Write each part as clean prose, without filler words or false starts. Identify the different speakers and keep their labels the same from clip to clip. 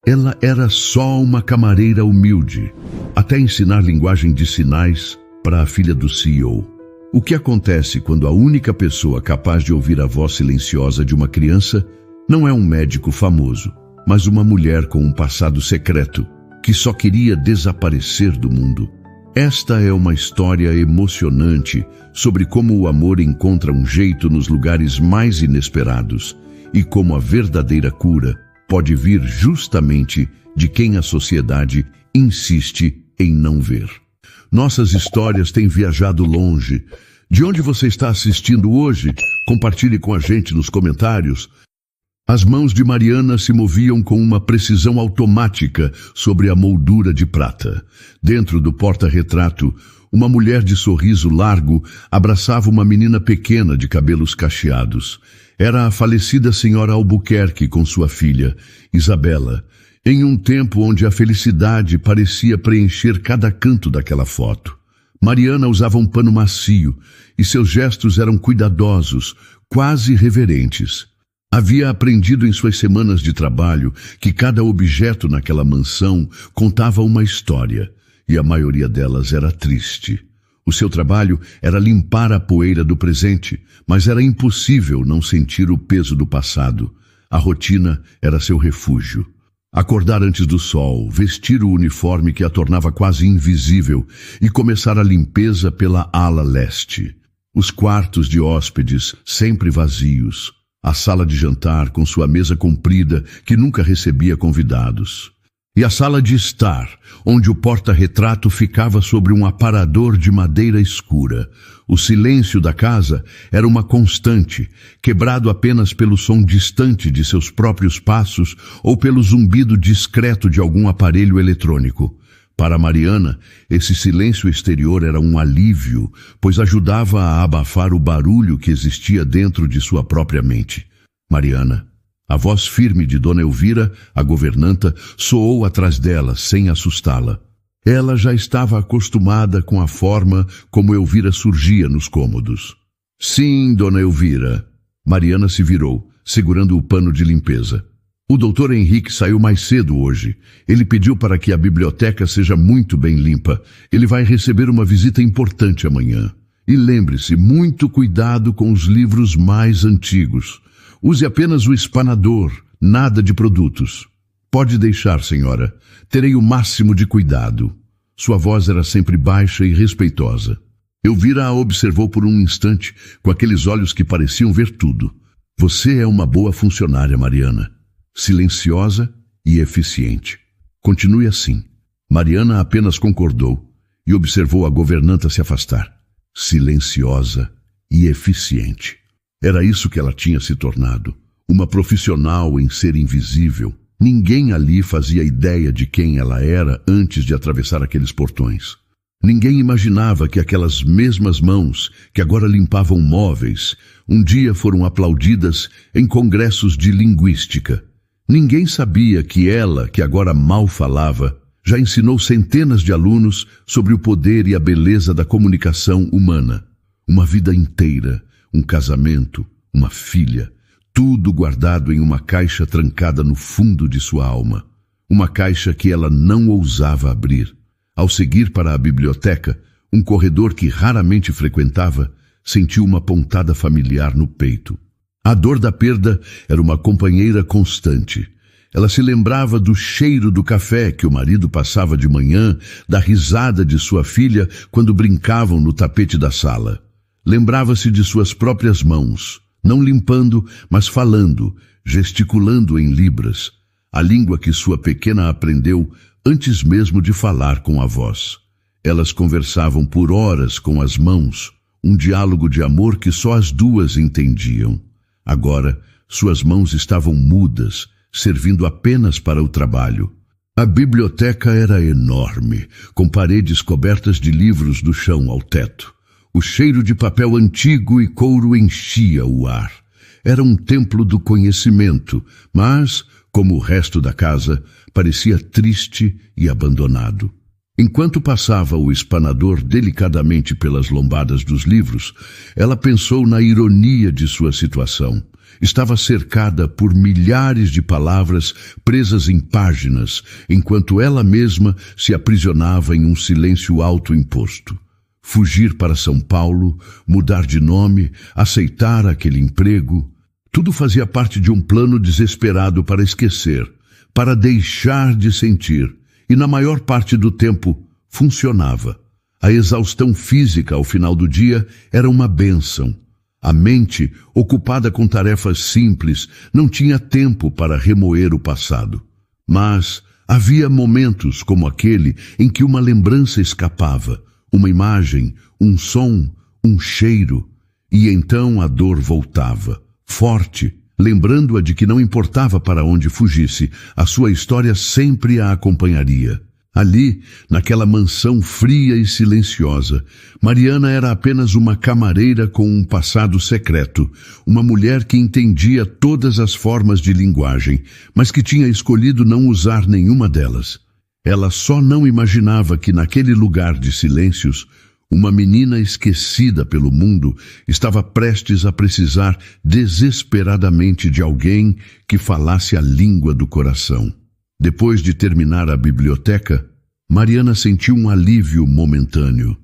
Speaker 1: Ela era só uma camareira humilde, até ensinar linguagem de sinais para a filha do CEO. O que acontece quando a única pessoa capaz de ouvir a voz silenciosa de uma criança não é um médico famoso, mas uma mulher com um passado secreto que só queria desaparecer do mundo? Esta é uma história emocionante sobre como o amor encontra um jeito nos lugares mais inesperados e como a verdadeira cura pode vir justamente de quem a sociedade insiste em não ver. Nossas histórias têm viajado longe. De onde você está assistindo hoje? Compartilhe com a gente nos comentários. As mãos de Mariana se moviam com uma precisão automática sobre a moldura de prata. Dentro do porta-retrato, uma mulher de sorriso largo abraçava uma menina pequena de cabelos cacheados. Era a falecida senhora Albuquerque com sua filha, Isabela, em um tempo onde a felicidade parecia preencher cada canto daquela foto. Mariana usava um pano macio e seus gestos eram cuidadosos, quase reverentes. Havia aprendido em suas semanas de trabalho que cada objeto naquela mansão contava uma história, e a maioria delas era triste. O seu trabalho era limpar a poeira do presente, mas era impossível não sentir o peso do passado. A rotina era seu refúgio. Acordar antes do sol, vestir o uniforme que a tornava quase invisível e começar a limpeza pela ala leste. Os quartos de hóspedes sempre vazios. A sala de jantar com sua mesa comprida que nunca recebia convidados. E a sala de estar, onde o porta-retrato ficava sobre um aparador de madeira escura. O silêncio da casa era uma constante, quebrado apenas pelo som distante de seus próprios passos ou pelo zumbido discreto de algum aparelho eletrônico. Para Mariana, esse silêncio exterior era um alívio, pois ajudava a abafar o barulho que existia dentro de sua própria mente. Mariana, a voz firme de Dona Elvira, a governanta, soou atrás dela, sem assustá-la. Ela já estava acostumada com a forma como Elvira surgia nos cômodos. Sim, Dona Elvira. Mariana se virou, segurando o pano de limpeza. O doutor Henrique saiu mais cedo hoje. Ele pediu para que a biblioteca seja muito bem limpa. Ele vai receber uma visita importante amanhã. E lembre-se, muito cuidado com os livros mais antigos. Use apenas o espanador, nada de produtos. Pode deixar, senhora. Terei o máximo de cuidado. Sua voz era sempre baixa e respeitosa. Elvira a observou por um instante, com aqueles olhos que pareciam ver tudo. Você é uma boa funcionária, Mariana. Silenciosa e eficiente. Continue assim. Mariana apenas concordou e observou a governanta se afastar. Silenciosa e eficiente. Era isso que ela tinha se tornado. Uma profissional em ser invisível. Ninguém ali fazia ideia de quem ela era antes de atravessar aqueles portões. Ninguém imaginava que aquelas mesmas mãos, que agora limpavam móveis, um dia foram aplaudidas em congressos de linguística. Ninguém sabia que ela, que agora mal falava, já ensinou centenas de alunos sobre o poder e a beleza da comunicação humana. Uma vida inteira, um casamento, uma filha, tudo guardado em uma caixa trancada no fundo de sua alma. Uma caixa que ela não ousava abrir. Ao seguir para a biblioteca, um corredor que raramente frequentava, sentiu uma pontada familiar no peito. A dor da perda era uma companheira constante. Ela se lembrava do cheiro do café que o marido passava de manhã, da risada de sua filha quando brincavam no tapete da sala. Lembrava-se de suas próprias mãos, não limpando, mas falando, gesticulando em libras, a língua que sua pequena aprendeu antes mesmo de falar com a voz. Elas conversavam por horas com as mãos, um diálogo de amor que só as duas entendiam. Agora, suas mãos estavam mudas, servindo apenas para o trabalho. A biblioteca era enorme, com paredes cobertas de livros do chão ao teto. O cheiro de papel antigo e couro enchia o ar. Era um templo do conhecimento, mas, como o resto da casa, parecia triste e abandonado. Enquanto passava o espanador delicadamente pelas lombadas dos livros, ela pensou na ironia de sua situação. Estava cercada por milhares de palavras presas em páginas, enquanto ela mesma se aprisionava em um silêncio autoimposto. Fugir para São Paulo, mudar de nome, aceitar aquele emprego, tudo fazia parte de um plano desesperado para esquecer, para deixar de sentir, e na maior parte do tempo funcionava. A exaustão física ao final do dia era uma bênção. A mente, ocupada com tarefas simples, não tinha tempo para remoer o passado. Mas havia momentos como aquele em que uma lembrança escapava, uma imagem, um som, um cheiro, e então a dor voltava, forte, lembrando-a de que não importava para onde fugisse, a sua história sempre a acompanharia. Ali, naquela mansão fria e silenciosa, Mariana era apenas uma camareira com um passado secreto, uma mulher que entendia todas as formas de linguagem, mas que tinha escolhido não usar nenhuma delas. Ela só não imaginava que naquele lugar de silêncios, uma menina esquecida pelo mundo estava prestes a precisar desesperadamente de alguém que falasse a língua do coração. Depois de terminar a biblioteca, Mariana sentiu um alívio momentâneo.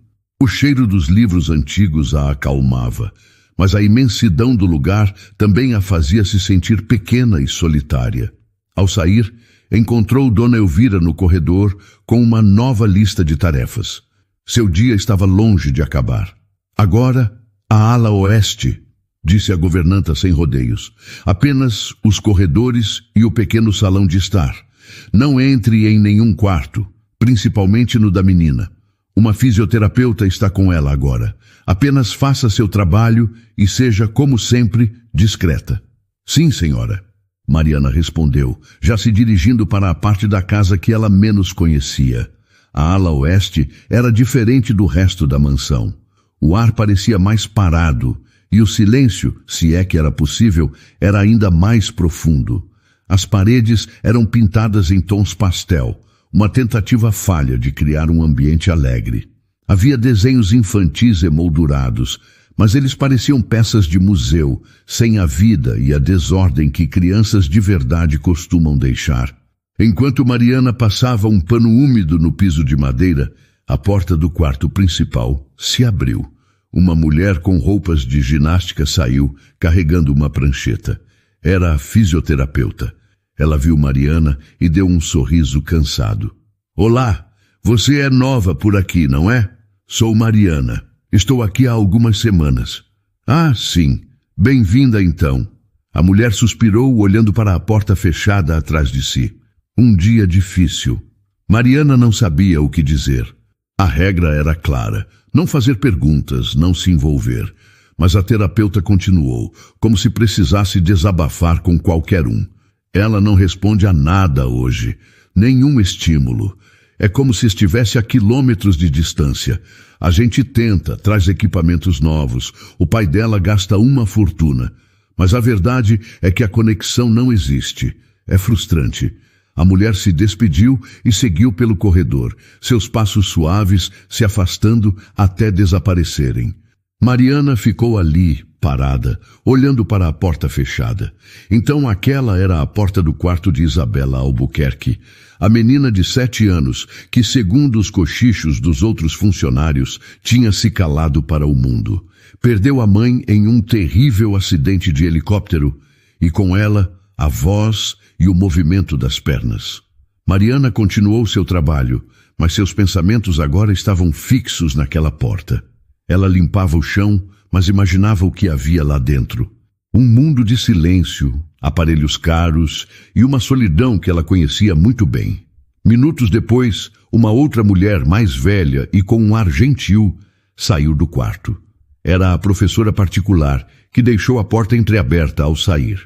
Speaker 1: O cheiro dos livros antigos a acalmava, mas a imensidão do lugar também a fazia se sentir pequena e solitária. Ao sair, encontrou Dona Elvira no corredor com uma nova lista de tarefas. Seu dia estava longe de acabar. Agora, a ala oeste, disse a governanta sem rodeios. Apenas os corredores e o pequeno salão de estar. Não entre em nenhum quarto, principalmente no da menina. Uma fisioterapeuta está com ela agora. Apenas faça seu trabalho e seja, como sempre, discreta. Sim, senhora. Mariana respondeu, já se dirigindo para a parte da casa que ela menos conhecia. A ala oeste era diferente do resto da mansão. O ar parecia mais parado e o silêncio, se é que era possível, era ainda mais profundo. As paredes eram pintadas em tons pastel, uma tentativa falha de criar um ambiente alegre. Havia desenhos infantis emoldurados, mas eles pareciam peças de museu, sem a vida e a desordem que crianças de verdade costumam deixar. Enquanto Mariana passava um pano úmido no piso de madeira, a porta do quarto principal se abriu. Uma mulher com roupas de ginástica saiu, carregando uma prancheta. Era a fisioterapeuta. Ela viu Mariana e deu um sorriso cansado. Olá, você é nova por aqui, não é? Sou Mariana. Estou aqui há algumas semanas. Ah, sim. Bem-vinda então. A mulher suspirou, olhando para a porta fechada atrás de si. Um dia difícil. Mariana não sabia o que dizer. A regra era clara. Não fazer perguntas, não se envolver. Mas a terapeuta continuou, como se precisasse desabafar com qualquer um. Ela não responde a nada hoje. Nenhum estímulo. É como se estivesse a quilômetros de distância. A gente tenta, traz equipamentos novos. O pai dela gasta uma fortuna. Mas a verdade é que a conexão não existe. É frustrante. A mulher se despediu e seguiu pelo corredor, seus passos suaves se afastando até desaparecerem. Mariana ficou ali, parada, olhando para a porta fechada. Então aquela era a porta do quarto de Isabela Albuquerque, a menina de 7 anos que, segundo os cochichos dos outros funcionários, tinha se calado para o mundo. Perdeu a mãe em um terrível acidente de helicóptero e com ela a voz e o movimento das pernas. Mariana continuou seu trabalho, mas seus pensamentos agora estavam fixos naquela porta. Ela limpava o chão, mas imaginava o que havia lá dentro. Um mundo de silêncio, aparelhos caros e uma solidão que ela conhecia muito bem. Minutos depois, uma outra mulher mais velha e com um ar gentil saiu do quarto. Era a professora particular, que deixou a porta entreaberta ao sair.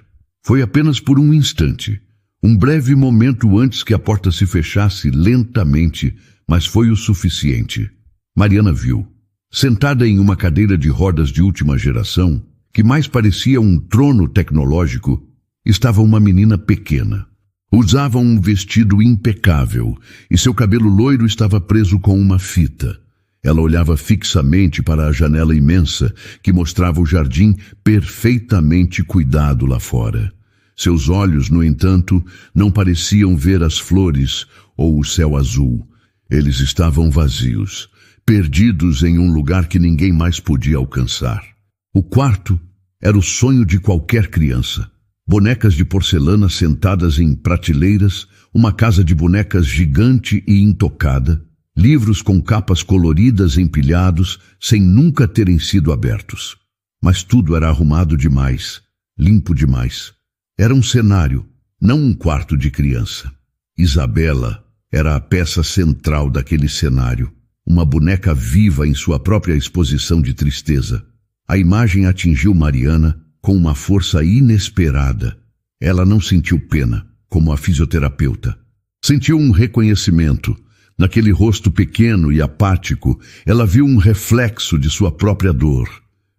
Speaker 1: Foi apenas por um instante, um breve momento antes que a porta se fechasse lentamente, mas foi o suficiente. Mariana viu. Sentada em uma cadeira de rodas de última geração, que mais parecia um trono tecnológico, estava uma menina pequena. Usava um vestido impecável e seu cabelo loiro estava preso com uma fita. Ela olhava fixamente para a janela imensa que mostrava o jardim perfeitamente cuidado lá fora. Seus olhos, no entanto, não pareciam ver as flores ou o céu azul. Eles estavam vazios, perdidos em um lugar que ninguém mais podia alcançar. O quarto era o sonho de qualquer criança. Bonecas de porcelana sentadas em prateleiras, uma casa de bonecas gigante e intocada, livros com capas coloridas empilhados, sem nunca terem sido abertos. Mas tudo era arrumado demais, limpo demais. Era um cenário, não um quarto de criança. Isabela era a peça central daquele cenário, uma boneca viva em sua própria exposição de tristeza. A imagem atingiu Mariana com uma força inesperada. Ela não sentiu pena, como a fisioterapeuta. Sentiu um reconhecimento. Naquele rosto pequeno e apático, ela viu um reflexo de sua própria dor.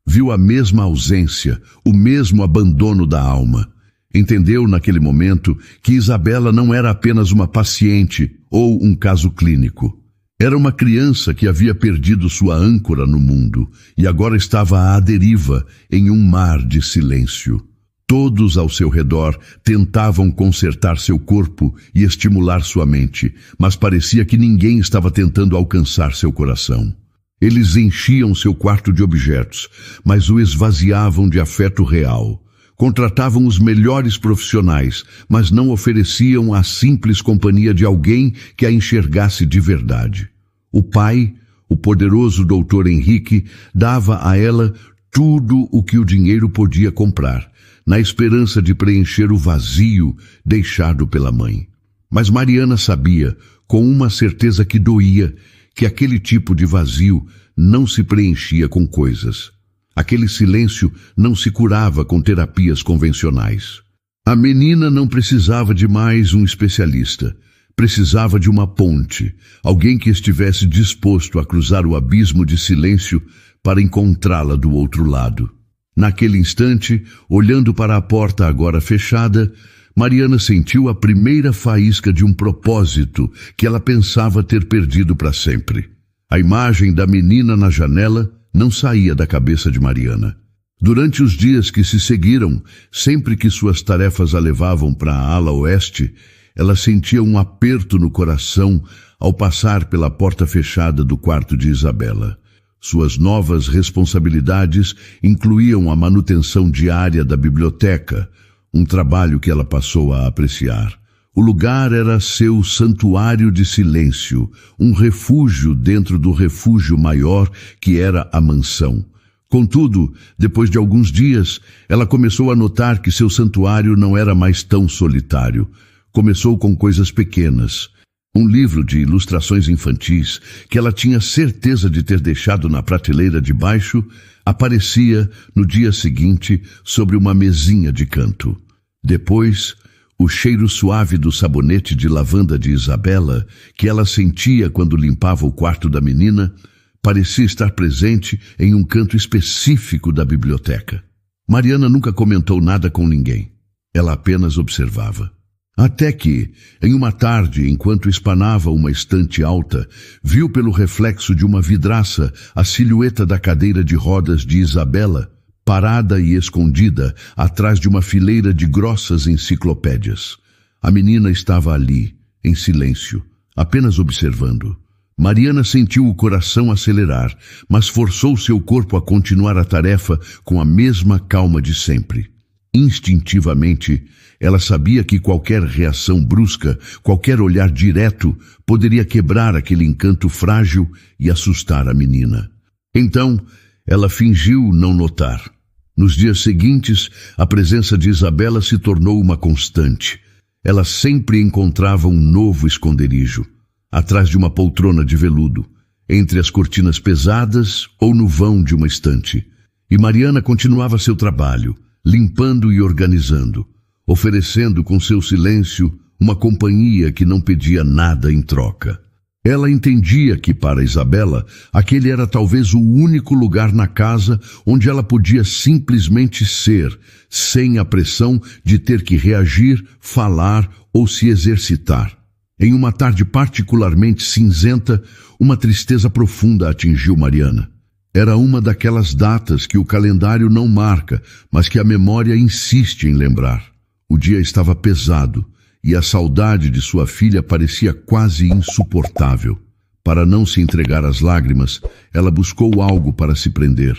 Speaker 1: Viu a mesma ausência, o mesmo abandono da alma. Entendeu naquele momento que Isabela não era apenas uma paciente ou um caso clínico. Era uma criança que havia perdido sua âncora no mundo e agora estava à deriva em um mar de silêncio. Todos ao seu redor tentavam consertar seu corpo e estimular sua mente, mas parecia que ninguém estava tentando alcançar seu coração. Eles enchiam seu quarto de objetos, mas o esvaziavam de afeto real. Contratavam os melhores profissionais, mas não ofereciam a simples companhia de alguém que a enxergasse de verdade. O pai, o poderoso doutor Henrique, dava a ela tudo o que o dinheiro podia comprar, na esperança de preencher o vazio deixado pela mãe. Mas Mariana sabia, com uma certeza que doía, que aquele tipo de vazio não se preenchia com coisas. Aquele silêncio não se curava com terapias convencionais. A menina não precisava de mais um especialista. Precisava de uma ponte, alguém que estivesse disposto a cruzar o abismo de silêncio para encontrá-la do outro lado. Naquele instante, olhando para a porta agora fechada, Mariana sentiu a primeira faísca de um propósito que ela pensava ter perdido para sempre. A imagem da menina na janela não saía da cabeça de Mariana. Durante os dias que se seguiram, sempre que suas tarefas a levavam para a ala oeste, ela sentia um aperto no coração ao passar pela porta fechada do quarto de Isabela. Suas novas responsabilidades incluíam a manutenção diária da biblioteca, um trabalho que ela passou a apreciar. O lugar era seu santuário de silêncio, um refúgio dentro do refúgio maior que era a mansão. Contudo, depois de alguns dias, ela começou a notar que seu santuário não era mais tão solitário. Começou com coisas pequenas. Um livro de ilustrações infantis, que ela tinha certeza de ter deixado na prateleira de baixo, aparecia no dia seguinte sobre uma mesinha de canto. Depois, o cheiro suave do sabonete de lavanda de Isabela, que ela sentia quando limpava o quarto da menina, parecia estar presente em um canto específico da biblioteca. Mariana nunca comentou nada com ninguém. Ela apenas observava. Até que, em uma tarde, enquanto espanava uma estante alta, viu pelo reflexo de uma vidraça a silhueta da cadeira de rodas de Isabela, parada e escondida atrás de uma fileira de grossas enciclopédias. A menina estava ali, em silêncio, apenas observando. Mariana sentiu o coração acelerar, mas forçou seu corpo a continuar a tarefa com a mesma calma de sempre. Instintivamente, ela sabia que qualquer reação brusca, qualquer olhar direto, poderia quebrar aquele encanto frágil e assustar a menina. Então, ela fingiu não notar. Nos dias seguintes, a presença de Isabela se tornou uma constante. Ela sempre encontrava um novo esconderijo, atrás de uma poltrona de veludo, entre as cortinas pesadas ou no vão de uma estante. E Mariana continuava seu trabalho, limpando e organizando, oferecendo com seu silêncio uma companhia que não pedia nada em troca. Ela entendia que, para Isabela, aquele era talvez o único lugar na casa onde ela podia simplesmente ser, sem a pressão de ter que reagir, falar ou se exercitar. Em uma tarde particularmente cinzenta, uma tristeza profunda atingiu Mariana. Era uma daquelas datas que o calendário não marca, mas que a memória insiste em lembrar. O dia estava pesado e a saudade de sua filha parecia quase insuportável. Para não se entregar às lágrimas, ela buscou algo para se prender.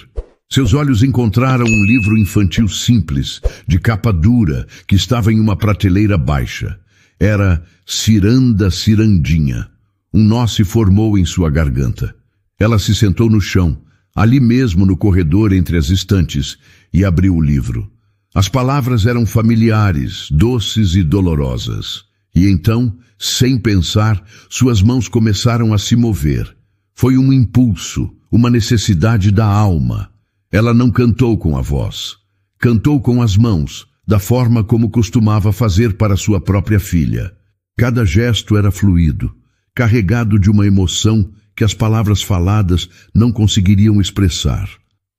Speaker 1: Seus olhos encontraram um livro infantil simples, de capa dura, que estava em uma prateleira baixa. Era Ciranda Cirandinha. Um nó se formou em sua garganta. Ela se sentou no chão, ali mesmo no corredor entre as estantes, e abriu o livro. As palavras eram familiares, doces e dolorosas. E então, sem pensar, suas mãos começaram a se mover. Foi um impulso, uma necessidade da alma. Ela não cantou com a voz. Cantou com as mãos, da forma como costumava fazer para sua própria filha. Cada gesto era fluido, carregado de uma emoção que as palavras faladas não conseguiriam expressar.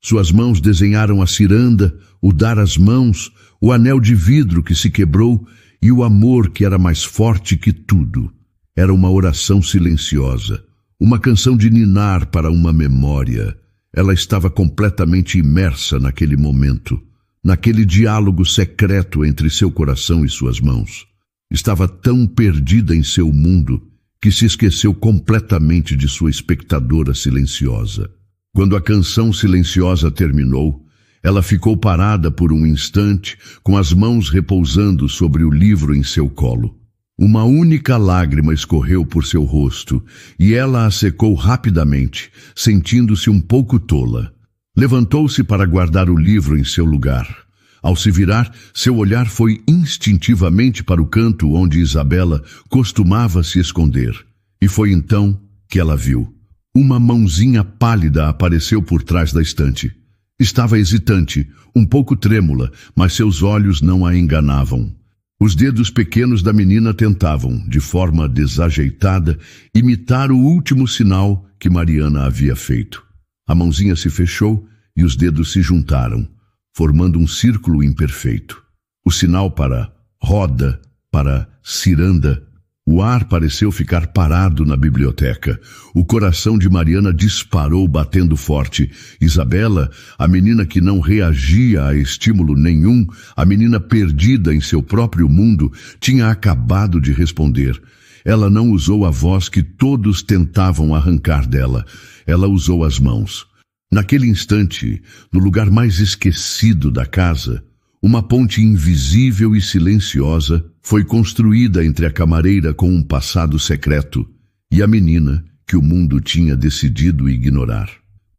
Speaker 1: Suas mãos desenharam a ciranda, o dar as mãos, o anel de vidro que se quebrou e o amor que era mais forte que tudo. Era uma oração silenciosa, uma canção de ninar para uma memória. Ela estava completamente imersa naquele momento, naquele diálogo secreto entre seu coração e suas mãos. Estava tão perdida em seu mundo que se esqueceu completamente de sua espectadora silenciosa. Quando a canção silenciosa terminou, ela ficou parada por um instante, com as mãos repousando sobre o livro em seu colo. Uma única lágrima escorreu por seu rosto, e ela a secou rapidamente, sentindo-se um pouco tola. Levantou-se para guardar o livro em seu lugar. Ao se virar, seu olhar foi instintivamente para o canto onde Isabela costumava se esconder. E foi então que ela viu. Uma mãozinha pálida apareceu por trás da estante. Estava hesitante, um pouco trêmula, mas seus olhos não a enganavam. Os dedos pequenos da menina tentavam, de forma desajeitada, imitar o último sinal que Mariana havia feito. A mãozinha se fechou e os dedos se juntaram, formando um círculo imperfeito. O sinal para roda, para ciranda. O ar pareceu ficar parado na biblioteca. O coração de Mariana disparou batendo forte. Isabela, a menina que não reagia a estímulo nenhum, a menina perdida em seu próprio mundo, tinha acabado de responder. Ela não usou a voz que todos tentavam arrancar dela. Ela usou as mãos. Naquele instante, no lugar mais esquecido da casa, uma ponte invisível e silenciosa foi construída entre a camareira com um passado secreto e a menina que o mundo tinha decidido ignorar.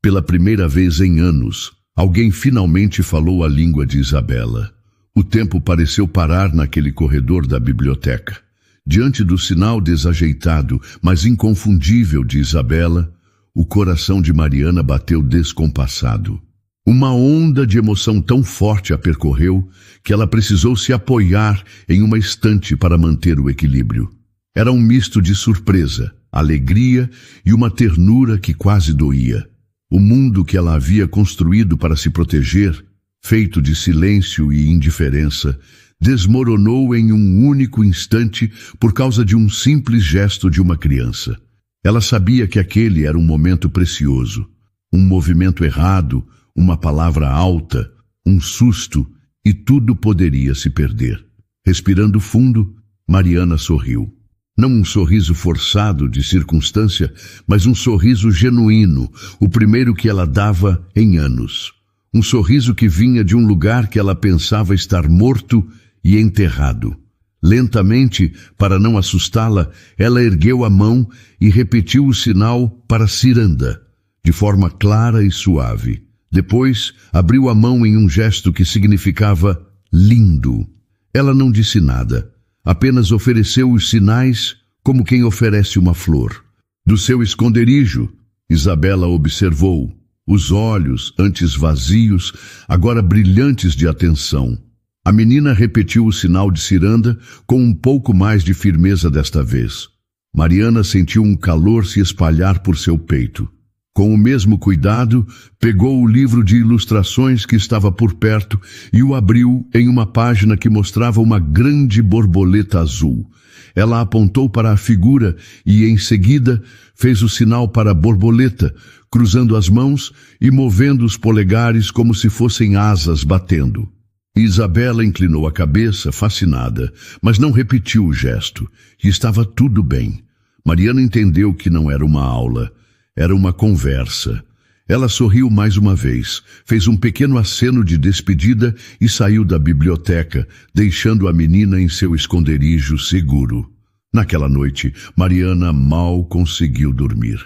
Speaker 1: Pela primeira vez em anos, alguém finalmente falou a língua de Isabela. O tempo pareceu parar naquele corredor da biblioteca. Diante do sinal desajeitado, mas inconfundível de Isabela, o coração de Mariana bateu descompassado. Uma onda de emoção tão forte a percorreu que ela precisou se apoiar em uma estante para manter o equilíbrio. Era um misto de surpresa, alegria e uma ternura que quase doía. O mundo que ela havia construído para se proteger, feito de silêncio e indiferença, desmoronou em um único instante por causa de um simples gesto de uma criança. Ela sabia que aquele era um momento precioso, um movimento errado, uma palavra alta, um susto, e tudo poderia se perder. Respirando fundo, Mariana sorriu. Não um sorriso forçado de circunstância, mas um sorriso genuíno, o primeiro que ela dava em anos. Um sorriso que vinha de um lugar que ela pensava estar morto e enterrado. Lentamente, para não assustá-la, ela ergueu a mão e repetiu o sinal para ciranda, de forma clara e suave. Depois, abriu a mão em um gesto que significava lindo. Ela não disse nada, apenas ofereceu os sinais como quem oferece uma flor. Do seu esconderijo, Isabela observou, os olhos, antes vazios, agora brilhantes de atenção. A menina repetiu o sinal de ciranda com um pouco mais de firmeza desta vez. Mariana sentiu um calor se espalhar por seu peito. Com o mesmo cuidado, pegou o livro de ilustrações que estava por perto e o abriu em uma página que mostrava uma grande borboleta azul. Ela apontou para a figura e, em seguida, fez o sinal para a borboleta, cruzando as mãos e movendo os polegares como se fossem asas batendo. Isabela inclinou a cabeça, fascinada, mas não repetiu o gesto, e estava tudo bem. Mariana entendeu que não era uma aula. Era uma conversa. Ela sorriu mais uma vez, fez um pequeno aceno de despedida e saiu da biblioteca, deixando a menina em seu esconderijo seguro. Naquela noite, Mariana mal conseguiu dormir.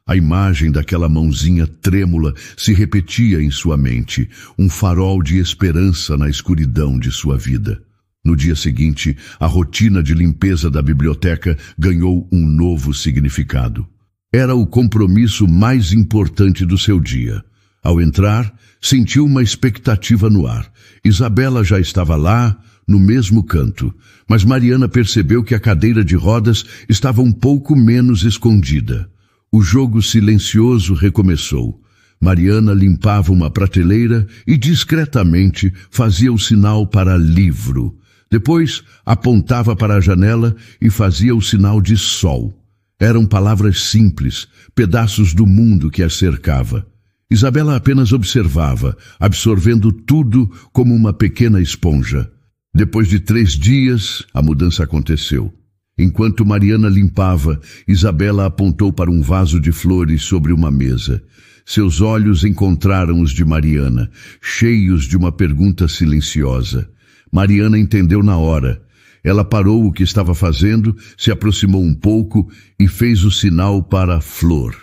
Speaker 1: A imagem daquela mãozinha trêmula se repetia em sua mente, um farol de esperança na escuridão de sua vida. No dia seguinte, a rotina de limpeza da biblioteca ganhou um novo significado. Era o compromisso mais importante do seu dia. Ao entrar, sentiu uma expectativa no ar. Isabela já estava lá, no mesmo canto, mas Mariana percebeu que a cadeira de rodas estava um pouco menos escondida. O jogo silencioso recomeçou. Mariana limpava uma prateleira e discretamente fazia o sinal para livro. Depois, apontava para a janela e fazia o sinal de sol. Eram palavras simples, pedaços do mundo que as cercava. Isabela apenas observava, absorvendo tudo como uma pequena esponja. Depois de 3 dias, a mudança aconteceu. Enquanto Mariana limpava, Isabela apontou para um vaso de flores sobre uma mesa. Seus olhos encontraram os de Mariana, cheios de uma pergunta silenciosa. Mariana entendeu na hora. Ela parou o que estava fazendo, se aproximou um pouco e fez o sinal para a flor.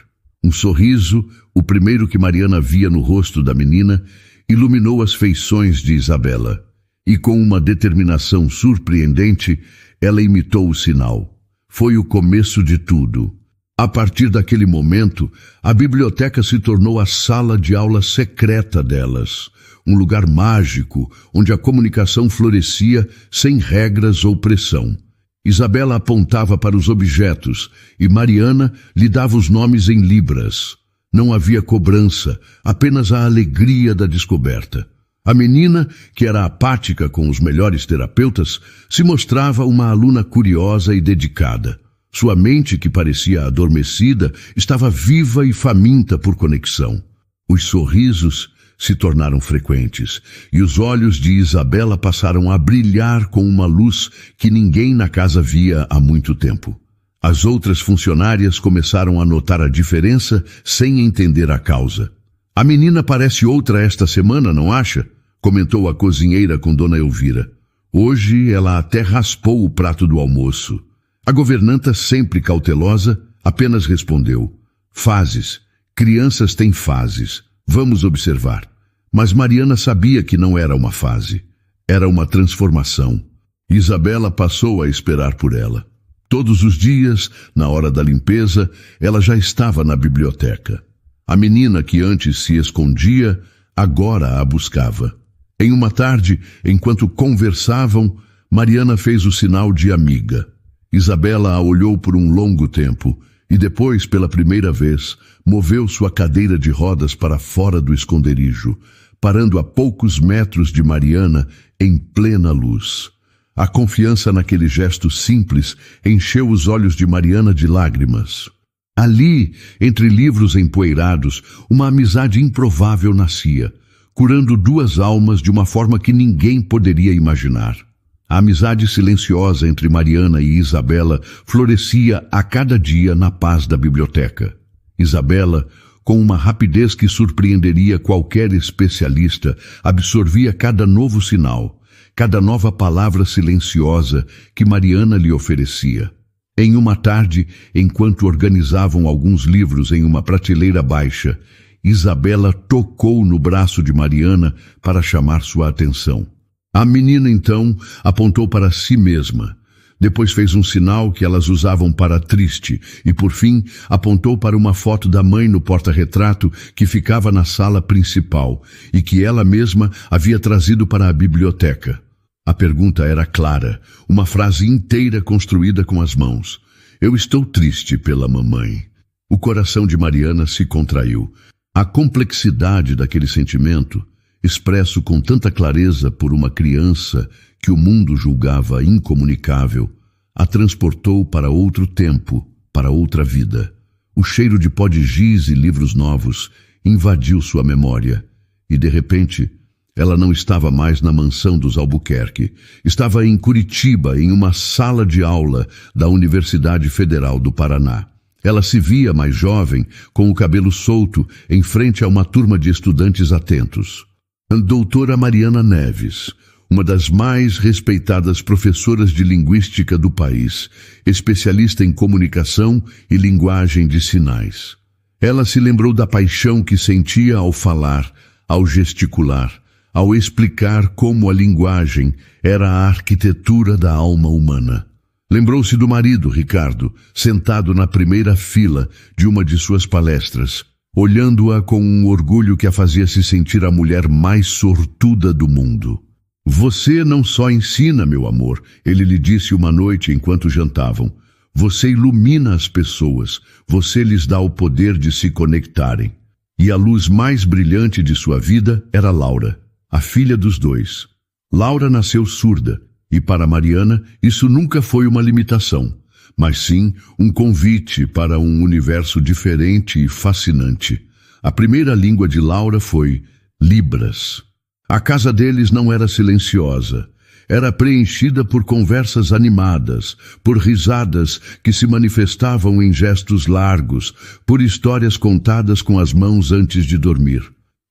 Speaker 1: Um sorriso, o primeiro que Mariana via no rosto da menina, iluminou as feições de Isabela. E com uma determinação surpreendente, ela imitou o sinal. Foi o começo de tudo. A partir daquele momento, a biblioteca se tornou a sala de aula secreta delas. Um lugar mágico, onde a comunicação florescia sem regras ou pressão. Isabela apontava para os objetos e Mariana lhe dava os nomes em libras. Não havia cobrança, apenas a alegria da descoberta. A menina, que era apática com os melhores terapeutas, se mostrava uma aluna curiosa e dedicada. Sua mente, que parecia adormecida, estava viva e faminta por conexão. Os sorrisos se tornaram frequentes, e os olhos de Isabela passaram a brilhar com uma luz que ninguém na casa via há muito tempo. As outras funcionárias começaram a notar a diferença sem entender a causa. "A menina parece outra esta semana, não acha?" comentou a cozinheira com Dona Elvira. Hoje ela até raspou o prato do almoço. A governanta, sempre cautelosa, apenas respondeu: "Fases. Crianças têm fases. Vamos observar." Mas Mariana sabia que não era uma fase. Era uma transformação. Isabela passou a esperar por ela. Todos os dias, na hora da limpeza, ela já estava na biblioteca. A menina que antes se escondia, agora a buscava. Em uma tarde, enquanto conversavam, Mariana fez o sinal de amiga. Isabela a olhou por um longo tempo e depois, pela primeira vez, moveu sua cadeira de rodas para fora do esconderijo, parando a poucos metros de Mariana em plena luz. A confiança naquele gesto simples encheu os olhos de Mariana de lágrimas. Ali, entre livros empoeirados, uma amizade improvável nascia, curando 2 almas de uma forma que ninguém poderia imaginar. A amizade silenciosa entre Mariana e Isabela florescia a cada dia na paz da biblioteca. Isabela, com uma rapidez que surpreenderia qualquer especialista, absorvia cada novo sinal, cada nova palavra silenciosa que Mariana lhe oferecia. Em uma tarde, enquanto organizavam alguns livros em uma prateleira baixa, Isabela tocou no braço de Mariana para chamar sua atenção. A menina, então, apontou para si mesma. Depois fez um sinal que elas usavam para triste e, por fim, apontou para uma foto da mãe no porta-retrato que ficava na sala principal e que ela mesma havia trazido para a biblioteca. A pergunta era clara, uma frase inteira construída com as mãos. "Eu estou triste pela mamãe." O coração de Mariana se contraiu. A complexidade daquele sentimento, expresso com tanta clareza por uma criança que o mundo julgava incomunicável, a transportou para outro tempo, para outra vida. O cheiro de pó de giz e livros novos invadiu sua memória e, de repente, ela não estava mais na mansão dos Albuquerque. Estava em Curitiba, em uma sala de aula da Universidade Federal do Paraná. Ela se via mais jovem, com o cabelo solto, em frente a uma turma de estudantes atentos. Doutora Mariana Neves, uma das mais respeitadas professoras de linguística do país, especialista em comunicação e linguagem de sinais. Ela se lembrou da paixão que sentia ao falar, ao gesticular, ao explicar como a linguagem era a arquitetura da alma humana. Lembrou-se do marido, Ricardo, sentado na primeira fila de uma de suas palestras, olhando-a com um orgulho que a fazia se sentir a mulher mais sortuda do mundo. Você não só ensina, meu amor, ele lhe disse uma noite enquanto jantavam. Você ilumina as pessoas, você lhes dá o poder de se conectarem. E a luz mais brilhante de sua vida era Laura, a filha dos dois. Laura nasceu surda, e para Mariana isso nunca foi uma limitação, mas sim um convite para um universo diferente e fascinante. A primeira língua de Laura foi Libras. A casa deles não era silenciosa. Era preenchida por conversas animadas, por risadas que se manifestavam em gestos largos, por histórias contadas com as mãos antes de dormir.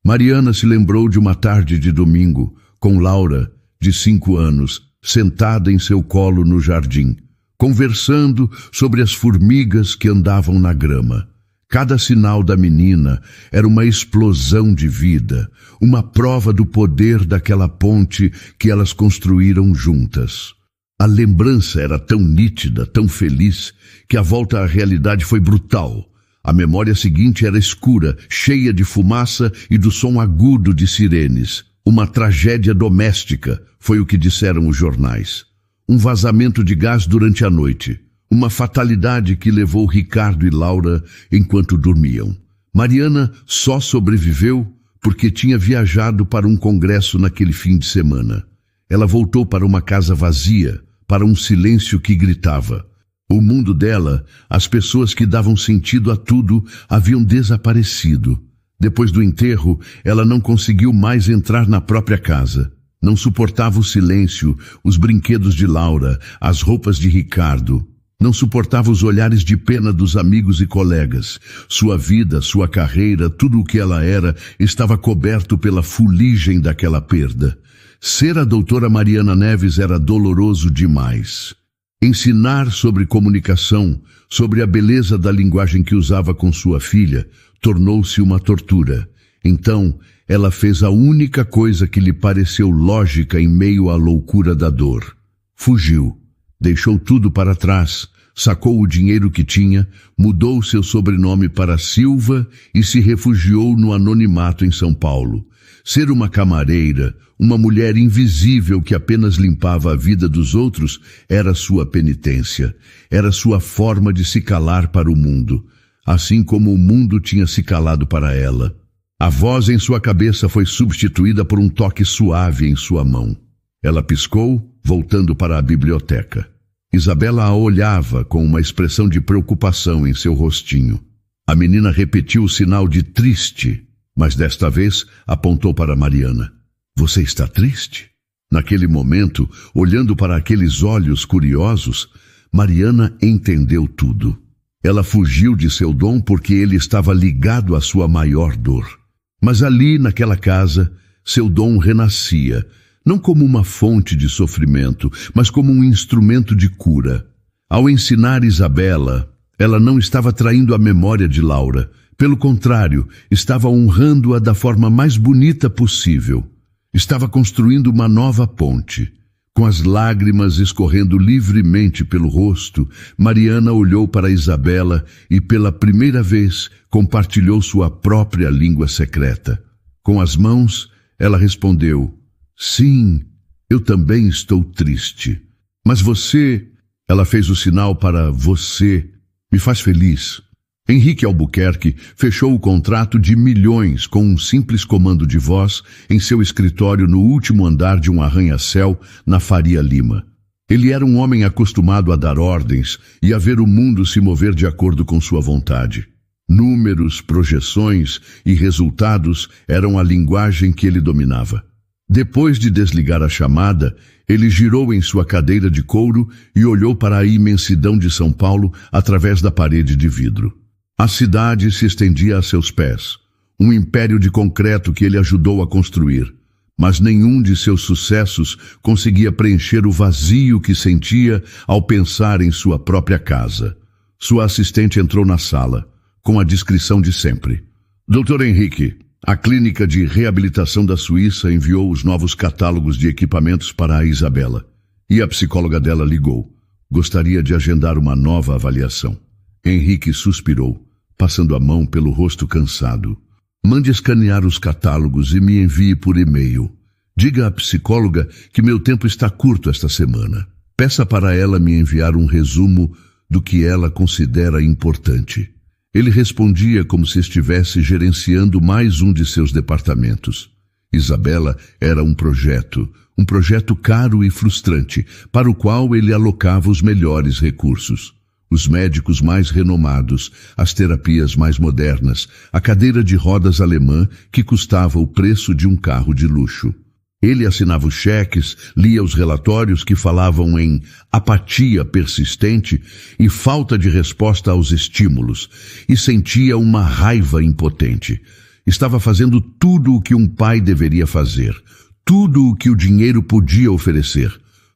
Speaker 1: Mariana se lembrou de uma tarde de domingo, com Laura, de 5 anos, sentada em seu colo no jardim, conversando sobre as formigas que andavam na grama. Cada sinal da menina era uma explosão de vida, uma prova do poder daquela ponte que elas construíram juntas. A lembrança era tão nítida, tão feliz, que a volta à realidade foi brutal. A memória seguinte era escura, cheia de fumaça e do som agudo de sirenes. Uma tragédia doméstica, foi o que disseram os jornais. Um vazamento de gás durante a noite. Uma fatalidade que levou Ricardo e Laura enquanto dormiam. Mariana só sobreviveu porque tinha viajado para um congresso naquele fim de semana. Ela voltou para uma casa vazia, para um silêncio que gritava. O mundo dela, as pessoas que davam sentido a tudo, haviam desaparecido. Depois do enterro, ela não conseguiu mais entrar na própria casa. Não suportava o silêncio, os brinquedos de Laura, as roupas de Ricardo. Não suportava os olhares de pena dos amigos e colegas. Sua vida, sua carreira, tudo o que ela era, estava coberto pela fuligem daquela perda. Ser a doutora Mariana Neves era doloroso demais. Ensinar sobre comunicação, sobre a beleza da linguagem que usava com sua filha, tornou-se uma tortura. Então, ela fez a única coisa que lhe pareceu lógica em meio à loucura da dor. Fugiu, deixou tudo para trás, sacou o dinheiro que tinha, mudou seu sobrenome para Silva e se refugiou no anonimato em São Paulo. Ser uma camareira, uma mulher invisível que apenas limpava a vida dos outros, era sua penitência, era sua forma de se calar para o mundo, assim como o mundo tinha se calado para ela. A voz em sua cabeça foi substituída por um toque suave em sua mão. Ela piscou, voltando para a biblioteca. Isabela a olhava com uma expressão de preocupação em seu rostinho. A menina repetiu o sinal de triste, mas desta vez apontou para Mariana. Você está triste? Naquele momento, olhando para aqueles olhos curiosos, Mariana entendeu tudo. Ela fugiu de seu dom porque ele estava ligado à sua maior dor. Mas ali, naquela casa, seu dom renascia, não como uma fonte de sofrimento, mas como um instrumento de cura. Ao ensinar Isabela, ela não estava traindo a memória de Laura. Pelo contrário, estava honrando-a da forma mais bonita possível. Estava construindo uma nova ponte. Com as lágrimas escorrendo livremente pelo rosto, Mariana olhou para Isabela e, pela primeira vez, compartilhou sua própria língua secreta. Com as mãos, ela respondeu: sim, eu também estou triste. Mas você, ela fez o sinal para você, me faz feliz. Henrique Albuquerque fechou o contrato de milhões com um simples comando de voz em seu escritório no último andar de um arranha-céu na Faria Lima. Ele era um homem acostumado a dar ordens e a ver o mundo se mover de acordo com sua vontade. Números, projeções e resultados eram a linguagem que ele dominava. Depois de desligar a chamada, ele girou em sua cadeira de couro e olhou para a imensidão de São Paulo através da parede de vidro. A cidade se estendia a seus pés, um império de concreto que ele ajudou a construir, mas nenhum de seus sucessos conseguia preencher o vazio que sentia ao pensar em sua própria casa. Sua assistente entrou na sala, com a descrição de sempre. Dr. Henrique, a clínica de reabilitação da Suíça enviou os novos catálogos de equipamentos para a Isabela, e a psicóloga dela ligou. Gostaria de agendar uma nova avaliação. Henrique suspirou, passando a mão pelo rosto cansado. Mande escanear os catálogos e me envie por e-mail. Diga à psicóloga que meu tempo está curto esta semana. Peça para ela me enviar um resumo do que ela considera importante. Ele respondia como se estivesse gerenciando mais um de seus departamentos. Isabela era um projeto caro e frustrante, para o qual ele alocava os melhores recursos. Os médicos mais renomados, as terapias mais modernas, a cadeira de rodas alemã que custava o preço de um carro de luxo. Ele assinava os cheques, lia os relatórios que falavam em apatia persistente e falta de resposta aos estímulos, e sentia uma raiva impotente. Estava fazendo tudo o que um pai deveria fazer, tudo o que o dinheiro podia oferecer.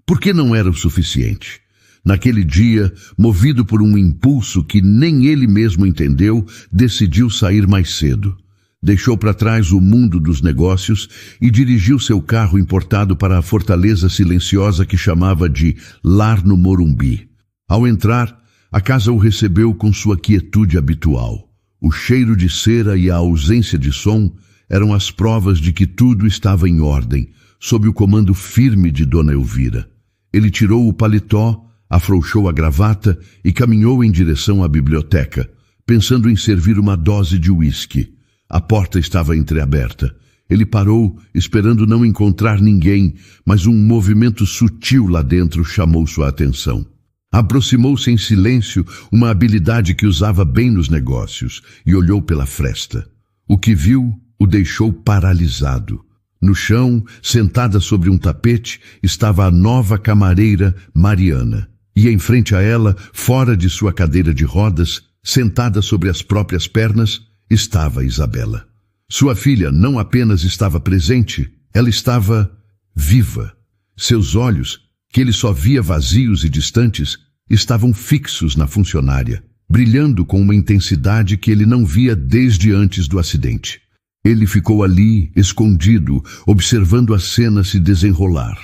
Speaker 1: Por que não era o suficiente? Naquele dia, movido por um impulso que nem ele mesmo entendeu, decidiu sair mais cedo. Deixou para trás o mundo dos negócios e dirigiu seu carro importado para a fortaleza silenciosa que chamava de Lar no Morumbi. Ao entrar, a casa o recebeu com sua quietude habitual. O cheiro de cera e a ausência de som eram as provas de que tudo estava em ordem, sob o comando firme de Dona Elvira. Ele tirou o paletó, afrouxou a gravata e caminhou em direção à biblioteca, pensando em servir uma dose de uísque. A porta estava entreaberta. Ele parou, esperando não encontrar ninguém, mas um movimento sutil lá dentro chamou sua atenção. Aproximou-se em silêncio, uma habilidade que usava bem nos negócios, e olhou pela fresta. O que viu o deixou paralisado. No chão, sentada sobre um tapete, estava a nova camareira Mariana. E em frente a ela, fora de sua cadeira de rodas, sentada sobre as próprias pernas, estava Isabela. Sua filha não apenas estava presente, ela estava viva. Seus olhos, que ele só via vazios e distantes, estavam fixos na funcionária, brilhando com uma intensidade que ele não via desde antes do acidente. Ele ficou ali, escondido, observando a cena se desenrolar.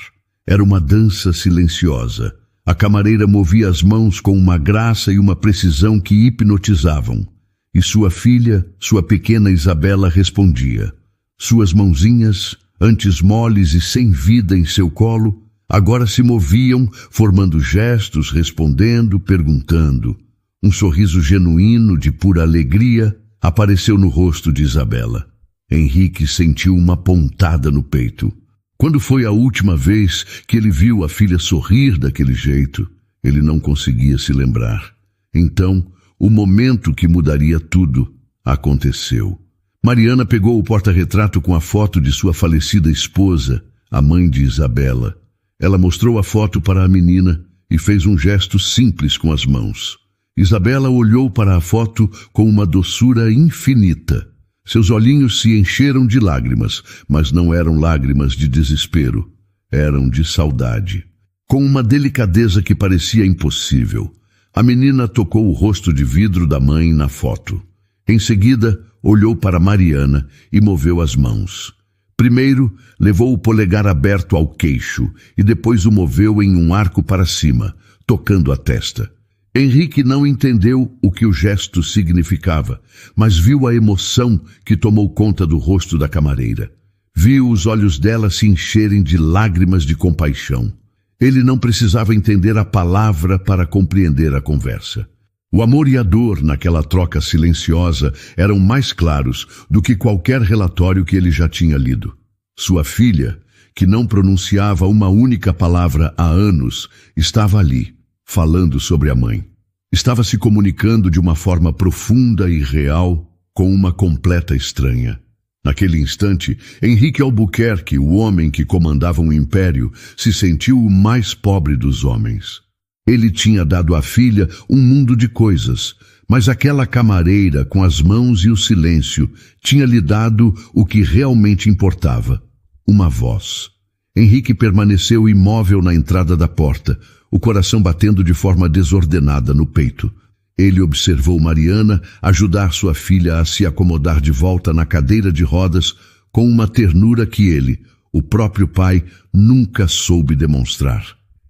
Speaker 1: Era uma dança silenciosa. A camareira movia as mãos com uma graça e uma precisão que hipnotizavam. E sua filha, sua pequena Isabela, respondia. Suas mãozinhas, antes moles e sem vida em seu colo, agora se moviam, formando gestos, respondendo, perguntando. Um sorriso genuíno de pura alegria apareceu no rosto de Isabela. Henrique sentiu uma pontada no peito. Quando foi a última vez que ele viu a filha sorrir daquele jeito, ele não conseguia se lembrar. Então, o momento que mudaria tudo aconteceu. Mariana pegou o porta-retrato com a foto de sua falecida esposa, a mãe de Isabela. Ela mostrou a foto para a menina e fez um gesto simples com as mãos. Isabela olhou para a foto com uma doçura infinita. Seus olhinhos se encheram de lágrimas, mas não eram lágrimas de desespero, eram de saudade. Com uma delicadeza que parecia impossível, a menina tocou o rosto de vidro da mãe na foto. Em seguida, olhou para Mariana e moveu as mãos. Primeiro, levou o polegar aberto ao queixo e depois o moveu em um arco para cima, tocando a testa. Henrique não entendeu o que o gesto significava, mas viu a emoção que tomou conta do rosto da camareira. Viu os olhos dela se encherem de lágrimas de compaixão. Ele não precisava entender a palavra para compreender a conversa. O amor e a dor naquela troca silenciosa eram mais claros do que qualquer relatório que ele já tinha lido. Sua filha, que não pronunciava uma única palavra há anos, estava ali, falando sobre a mãe. Estava se comunicando de uma forma profunda e real com uma completa estranha. Naquele instante, Henrique Albuquerque, o homem que comandava um império, se sentiu o mais pobre dos homens. Ele tinha dado à filha um mundo de coisas, mas aquela camareira, com as mãos e o silêncio, tinha lhe dado o que realmente importava: uma voz. Henrique permaneceu imóvel na entrada da porta, o coração batendo de forma desordenada no peito. Ele observou Mariana ajudar sua filha a se acomodar de volta na cadeira de rodas com uma ternura que ele, o próprio pai, nunca soube demonstrar.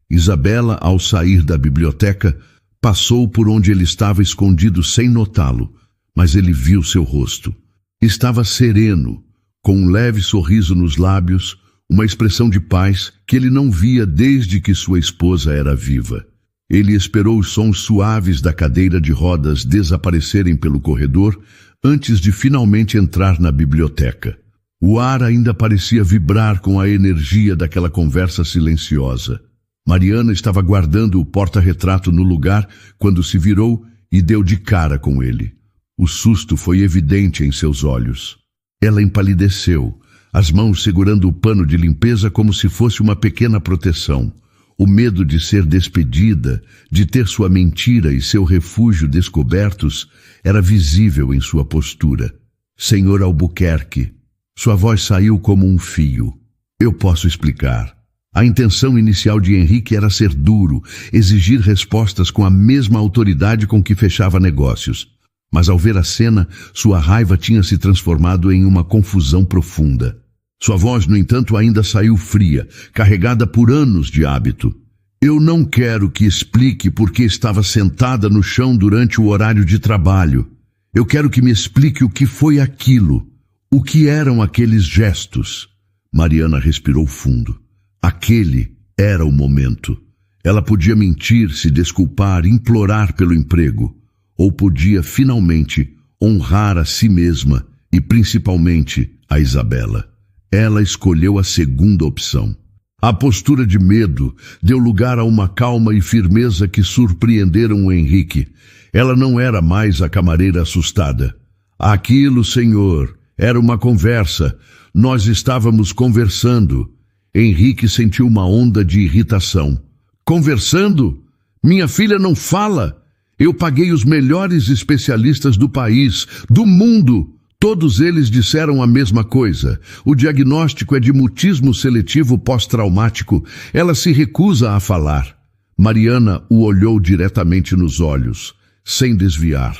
Speaker 1: Isabela, ao sair da biblioteca, passou por onde ele estava escondido sem notá-lo, mas ele viu seu rosto. Estava sereno, com um leve sorriso nos lábios, uma expressão de paz que ele não via desde que sua esposa era viva. Ele esperou os sons suaves da cadeira de rodas desaparecerem pelo corredor antes de finalmente entrar na biblioteca. O ar ainda parecia vibrar com a energia daquela conversa silenciosa. Mariana estava guardando o porta-retrato no lugar quando se virou e deu de cara com ele. O susto foi evidente em seus olhos. Ela empalideceu, as mãos segurando o pano de limpeza como se fosse uma pequena proteção. O medo de ser despedida, de ter sua mentira e seu refúgio descobertos, era visível em sua postura. Senhor Albuquerque, sua voz saiu como um fio. Eu posso explicar. A intenção inicial de Henrique era ser duro, exigir respostas com a mesma autoridade com que fechava negócios. Mas ao ver a cena, sua raiva tinha se transformado em uma confusão profunda. Sua voz, no entanto, ainda saiu fria, carregada por anos de hábito. Eu não quero que explique por que estava sentada no chão durante o horário de trabalho. Eu quero que me explique o que foi aquilo. O que eram aqueles gestos? Mariana respirou fundo. Aquele era o momento. Ela podia mentir, se desculpar, implorar pelo emprego. Ou podia, finalmente, honrar a si mesma e, principalmente, a Isabela. Ela escolheu a segunda opção. A postura de medo deu lugar a uma calma e firmeza que surpreenderam o Henrique. Ela não era mais a camareira assustada. Aquilo, senhor, era uma conversa. Nós estávamos conversando. Henrique sentiu uma onda de irritação. Conversando? Minha filha não fala. Eu paguei os melhores especialistas do país, do mundo. Todos eles disseram a mesma coisa. O diagnóstico é de mutismo seletivo pós-traumático. Ela se recusa a falar. Mariana o olhou diretamente nos olhos, sem desviar.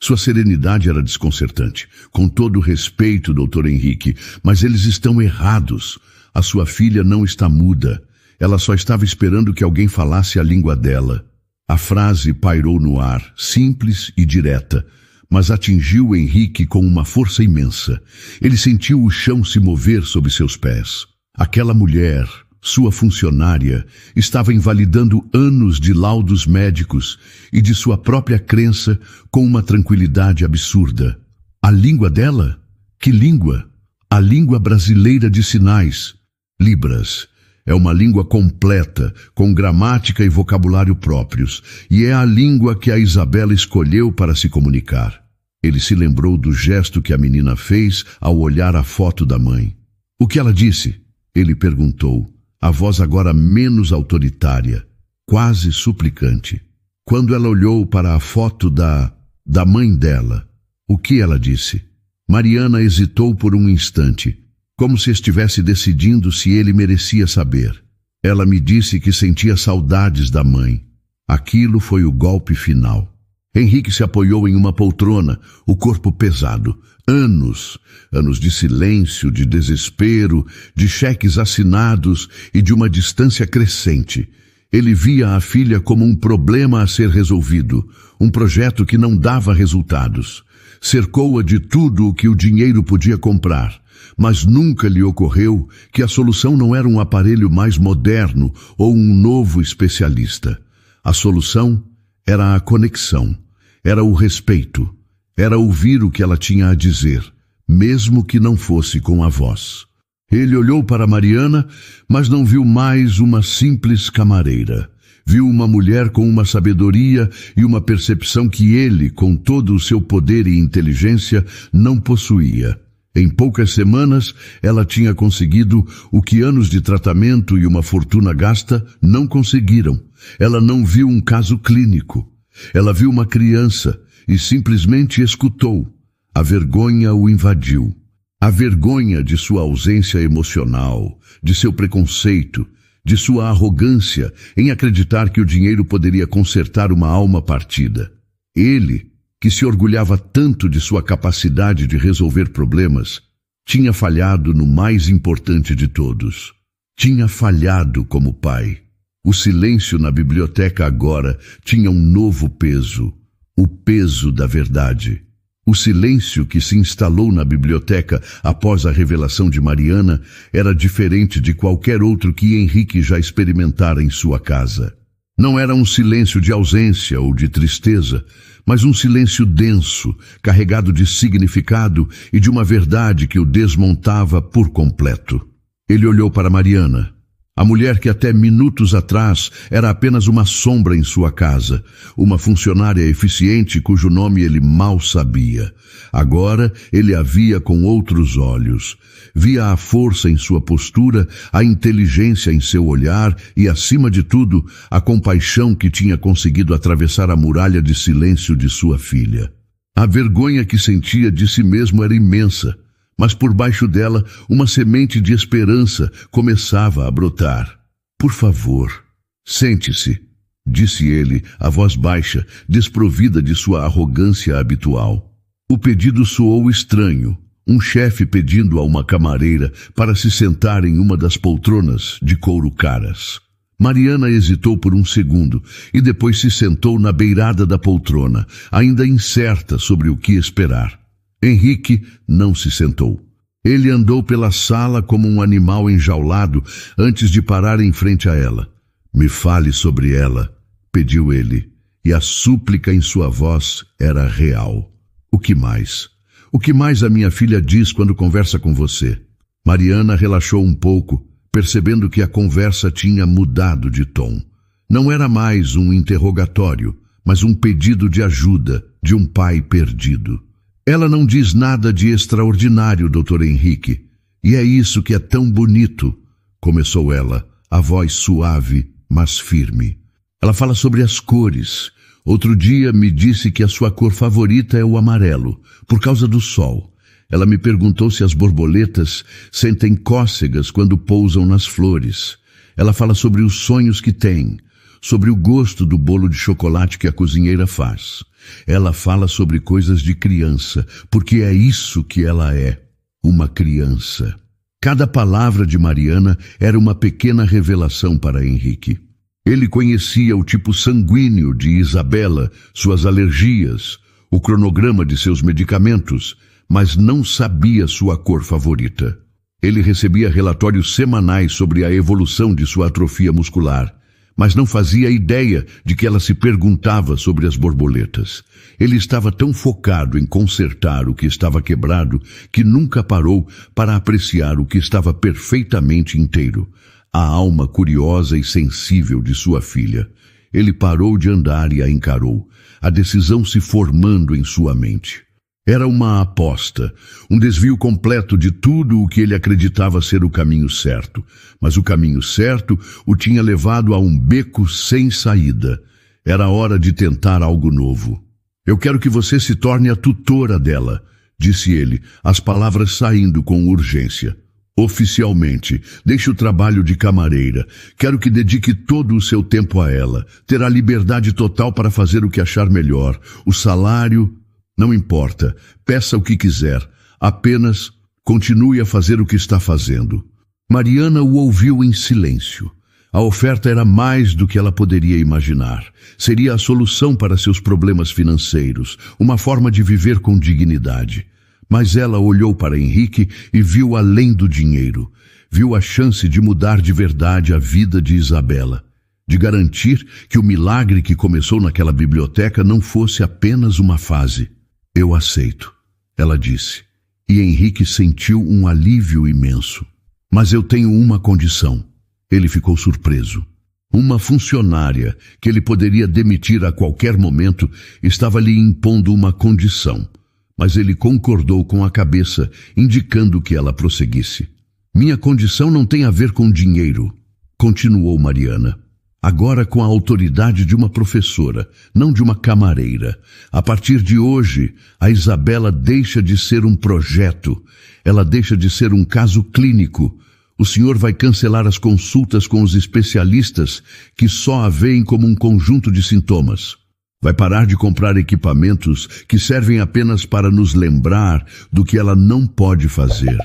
Speaker 1: Sua serenidade era desconcertante. Com todo o respeito, Dr. Henrique, mas eles estão errados. A sua filha não está muda. Ela só estava esperando que alguém falasse a língua dela. A frase pairou no ar, simples e direta, mas atingiu Henrique com uma força imensa. Ele sentiu o chão se mover sob seus pés. Aquela mulher, sua funcionária, estava invalidando anos de laudos médicos e de sua própria crença com uma tranquilidade absurda. A língua dela? Que língua? A língua brasileira de sinais. Libras. É uma língua completa, com gramática e vocabulário próprios, e é a língua que a Isabela escolheu para se comunicar. Ele se lembrou do gesto que a menina fez ao olhar a foto da mãe. O que ela disse? Ele perguntou, a voz agora menos autoritária, quase suplicante. Quando ela olhou para a foto da mãe dela, o que ela disse? Mariana hesitou por um instante, como se estivesse decidindo se ele merecia saber. Ela me disse que sentia saudades da mãe. Aquilo foi o golpe final. Henrique se apoiou em uma poltrona, o corpo pesado. Anos de silêncio, de desespero, de cheques assinados e de uma distância crescente. Ele via a filha como um problema a ser resolvido, um projeto que não dava resultados. Cercou-a de tudo o que o dinheiro podia comprar, mas nunca lhe ocorreu que a solução não era um aparelho mais moderno ou um novo especialista. A solução era a conexão. Era o respeito. Era ouvir o que ela tinha a dizer, mesmo que não fosse com a voz. Ele olhou para Mariana, mas não viu mais uma simples camareira. Viu uma mulher com uma sabedoria e uma percepção que ele, com todo o seu poder e inteligência, não possuía. Em poucas semanas, ela tinha conseguido o que anos de tratamento e uma fortuna gasta não conseguiram. Ela não viu um caso clínico. Ela viu uma criança e simplesmente escutou. A vergonha o invadiu. A vergonha de sua ausência emocional, de seu preconceito, de sua arrogância em acreditar que o dinheiro poderia consertar uma alma partida. Ele, que se orgulhava tanto de sua capacidade de resolver problemas, tinha falhado no mais importante de todos. Tinha falhado como pai. O silêncio na biblioteca agora tinha um novo peso, o peso da verdade. O silêncio que se instalou na biblioteca após a revelação de Mariana era diferente de qualquer outro que Henrique já experimentara em sua casa. Não era um silêncio de ausência ou de tristeza, mas um silêncio denso, carregado de significado e de uma verdade que o desmontava por completo. Ele olhou para Mariana. A mulher que até minutos atrás era apenas uma sombra em sua casa, uma funcionária eficiente cujo nome ele mal sabia. Agora ele a via com outros olhos. Via a força em sua postura, a inteligência em seu olhar e, acima de tudo, a compaixão que tinha conseguido atravessar a muralha de silêncio de sua filha. A vergonha que sentia de si mesmo era imensa. Mas por baixo dela, uma semente de esperança começava a brotar. Por favor, sente-se, disse ele, a voz baixa, desprovida de sua arrogância habitual. O pedido soou estranho, um chefe pedindo a uma camareira para se sentar em uma das poltronas de couro caras. Mariana hesitou por um segundo e depois se sentou na beirada da poltrona, ainda incerta sobre o que esperar. Henrique não se sentou. Ele andou pela sala como um animal enjaulado antes de parar em frente a ela. Me fale sobre ela, pediu ele, e a súplica em sua voz era real. O que mais? O que mais a minha filha diz quando conversa com você? Mariana relaxou um pouco, percebendo que a conversa tinha mudado de tom. Não era mais um interrogatório, mas um pedido de ajuda de um pai perdido. Ela não diz nada de extraordinário, Dr. Henrique, e é isso que é tão bonito, começou ela, a voz suave, mas firme. Ela fala sobre as cores. Outro dia me disse que a sua cor favorita é o amarelo, por causa do sol. Ela me perguntou se as borboletas sentem cócegas quando pousam nas flores. Ela fala sobre os sonhos que tem, sobre o gosto do bolo de chocolate que a cozinheira faz. Ela fala sobre coisas de criança, porque é isso que ela é, uma criança. Cada palavra de Mariana era uma pequena revelação para Henrique. Ele conhecia o tipo sanguíneo de Isabela, suas alergias, o cronograma de seus medicamentos, mas não sabia sua cor favorita. Ele recebia relatórios semanais sobre a evolução de sua atrofia muscular, mas não fazia ideia de que ela se perguntava sobre as borboletas. Ele estava tão focado em consertar o que estava quebrado que nunca parou para apreciar o que estava perfeitamente inteiro, a alma curiosa e sensível de sua filha. Ele parou de andar e a encarou, a decisão se formando em sua mente. Era uma aposta, um desvio completo de tudo o que ele acreditava ser o caminho certo. Mas o caminho certo o tinha levado a um beco sem saída. Era hora de tentar algo novo. Eu quero que você se torne a tutora dela, disse ele, as palavras saindo com urgência. Oficialmente, deixe o trabalho de camareira. Quero que dedique todo o seu tempo a ela. Terá liberdade total para fazer o que achar melhor. O salário... Não importa, peça o que quiser, apenas continue a fazer o que está fazendo. Mariana o ouviu em silêncio. A oferta era mais do que ela poderia imaginar. Seria a solução para seus problemas financeiros, uma forma de viver com dignidade. Mas ela olhou para Henrique e viu além do dinheiro. Viu a chance de mudar de verdade a vida de Isabela. de garantir que o milagre que começou naquela biblioteca não fosse apenas uma fase. Eu aceito, ela disse, e Henrique sentiu um alívio imenso. Mas eu tenho uma condição. Ele ficou surpreso. Uma funcionária que ele poderia demitir a qualquer momento estava lhe impondo uma condição, mas ele concordou com a cabeça, indicando que ela prosseguisse. Minha condição não tem a ver com dinheiro, continuou Mariana. Agora com a autoridade de uma professora, não de uma camareira. A partir de hoje, a Isabela deixa de ser um projeto. Ela deixa de ser um caso clínico. O senhor vai cancelar as consultas com os especialistas que só a veem como um conjunto de sintomas. Vai parar de comprar equipamentos que servem apenas para nos lembrar do que ela não pode fazer.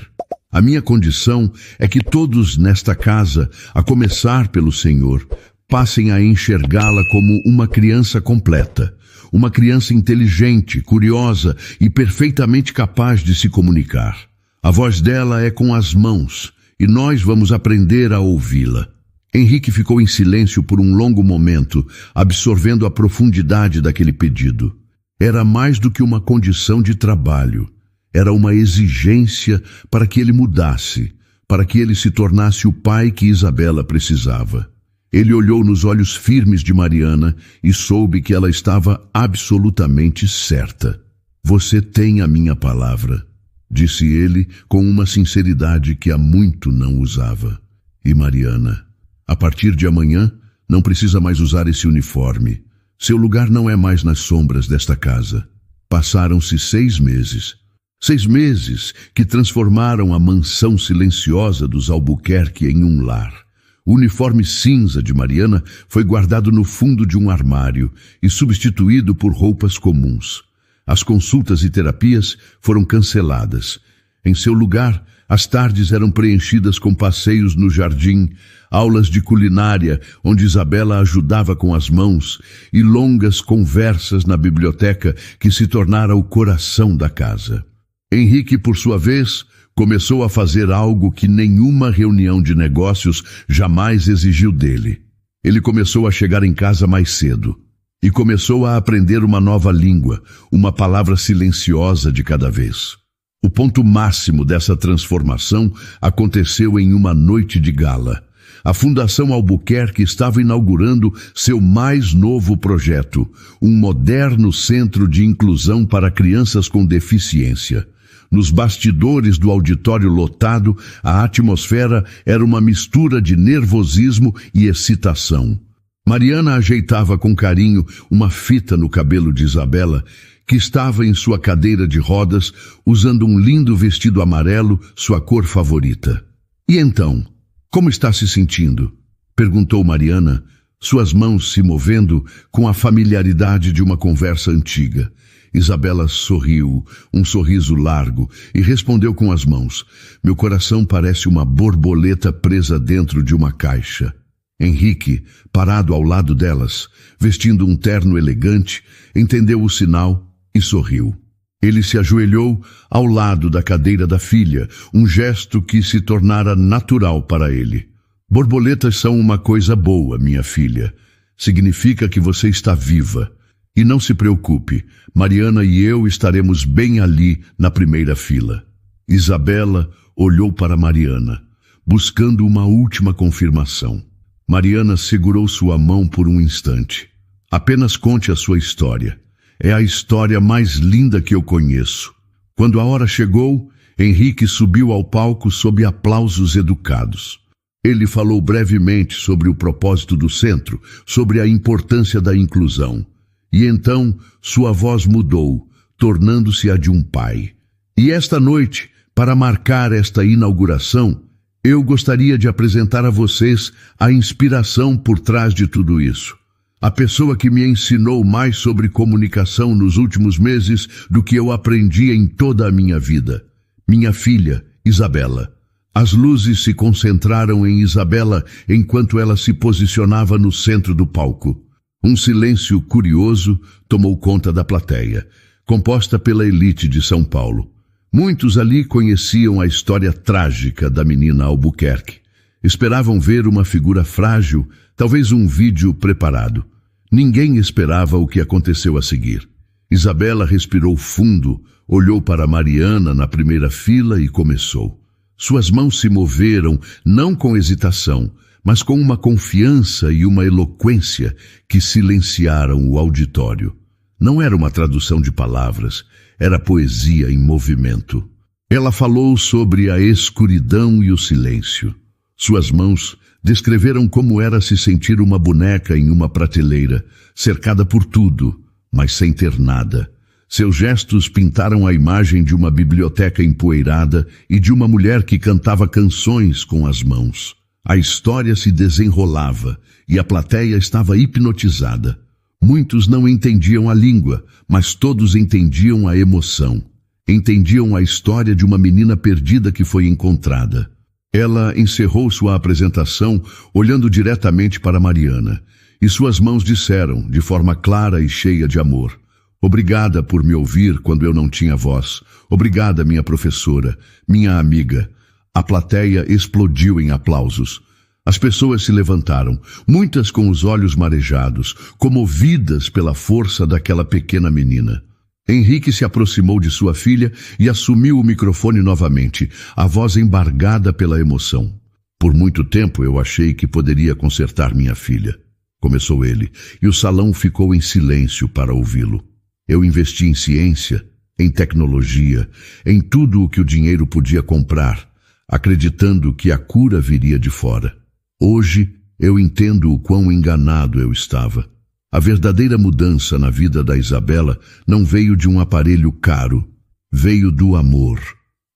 Speaker 1: A minha condição é que todos nesta casa, a começar pelo senhor, passem a enxergá-la como uma criança completa, uma criança inteligente, curiosa e perfeitamente capaz de se comunicar. A voz dela é com as mãos, e nós vamos aprender a ouvi-la. Henrique ficou em silêncio por um longo momento, absorvendo a profundidade daquele pedido. Era mais do que uma condição de trabalho. Era uma exigência para que ele mudasse, para que ele se tornasse o pai que Isabela precisava. Ele olhou nos olhos firmes de Mariana e soube que ela estava absolutamente certa. Você tem a minha palavra, disse ele com uma sinceridade que há muito não usava. E Mariana, a partir de amanhã, não precisa mais usar esse uniforme. Seu lugar não é mais nas sombras desta casa. Passaram-se 6 meses. 6 meses que transformaram a mansão silenciosa dos Albuquerque em um lar. O uniforme cinza de Mariana foi guardado no fundo de um armário e substituído por roupas comuns. As consultas e terapias foram canceladas. Em seu lugar, as tardes eram preenchidas com passeios no jardim, aulas de culinária, onde Isabela ajudava com as mãos, e longas conversas na biblioteca que se tornara o coração da casa. Henrique, por sua vez, começou a fazer algo que nenhuma reunião de negócios jamais exigiu dele. Ele começou a chegar em casa mais cedo. E começou a aprender uma nova língua, uma palavra silenciosa de cada vez. O ponto máximo dessa transformação aconteceu em uma noite de gala. A Fundação Albuquerque estava inaugurando seu mais novo projeto, um moderno centro de inclusão para crianças com deficiência. Nos bastidores do auditório lotado, a atmosfera era uma mistura de nervosismo e excitação. Mariana ajeitava com carinho uma fita no cabelo de Isabela, que estava em sua cadeira de rodas, usando um lindo vestido amarelo, sua cor favorita. E então, como está se sentindo? Perguntou Mariana, suas mãos se movendo com a familiaridade de uma conversa antiga. Isabela sorriu, um sorriso largo, e respondeu com as mãos. Meu coração parece uma borboleta presa dentro de uma caixa. Henrique, parado ao lado delas, vestindo um terno elegante, entendeu o sinal e sorriu. Ele se ajoelhou ao lado da cadeira da filha, um gesto que se tornara natural para ele. Borboletas são uma coisa boa, minha filha. Significa que você está viva. E não se preocupe, Mariana e eu estaremos bem ali na primeira fila. Isabela olhou para Mariana, buscando uma última confirmação. Mariana segurou sua mão por um instante. Apenas conte a sua história. É a história mais linda que eu conheço. Quando a hora chegou, Henrique subiu ao palco sob aplausos educados. Ele falou brevemente sobre o propósito do centro, sobre a importância da inclusão. E então sua voz mudou, tornando-se a de um pai. E esta noite, para marcar esta inauguração, eu gostaria de apresentar a vocês a inspiração por trás de tudo isso. A pessoa que me ensinou mais sobre comunicação nos últimos meses do que eu aprendi em toda a minha vida. Minha filha, Isabela. As luzes se concentraram em Isabela enquanto ela se posicionava no centro do palco. Um silêncio curioso tomou conta da plateia, composta pela elite de São Paulo. Muitos ali conheciam a história trágica da menina Albuquerque. Esperavam ver uma figura frágil Talvez um vídeo preparado. Ninguém esperava o que aconteceu a seguir. Isabela respirou fundo, olhou para Mariana na primeira fila e começou. Suas mãos se moveram, não com hesitação, mas com uma confiança e uma eloquência que silenciaram o auditório. Não era uma tradução de palavras, era poesia em movimento. Ela falou sobre a escuridão e o silêncio. Suas mãos descreveram como era se sentir uma boneca em uma prateleira, cercada por tudo, mas sem ter nada. Seus gestos pintaram a imagem de uma biblioteca empoeirada e de uma mulher que cantava canções com as mãos. A história se desenrolava e a plateia estava hipnotizada. Muitos não entendiam a língua, mas todos entendiam a emoção. Entendiam a história de uma menina perdida que foi encontrada. Ela encerrou sua apresentação olhando diretamente para Mariana, e suas mãos disseram, de forma clara e cheia de amor: "Obrigada por me ouvir quando eu não tinha voz. Obrigada, minha professora, minha amiga." A plateia explodiu em aplausos. As pessoas se levantaram, muitas com os olhos marejados, comovidas pela força daquela pequena menina. Henrique se aproximou de sua filha e assumiu o microfone novamente, a voz embargada pela emoção. "Por muito tempo eu achei que poderia consertar minha filha", começou ele, e o salão ficou em silêncio para ouvi-lo. "Eu investi em ciência, em tecnologia, em tudo o que o dinheiro podia comprar, acreditando que a cura viria de fora. Hoje eu entendo o quão enganado eu estava. A verdadeira mudança na vida da Isabela não veio de um aparelho caro, veio do amor.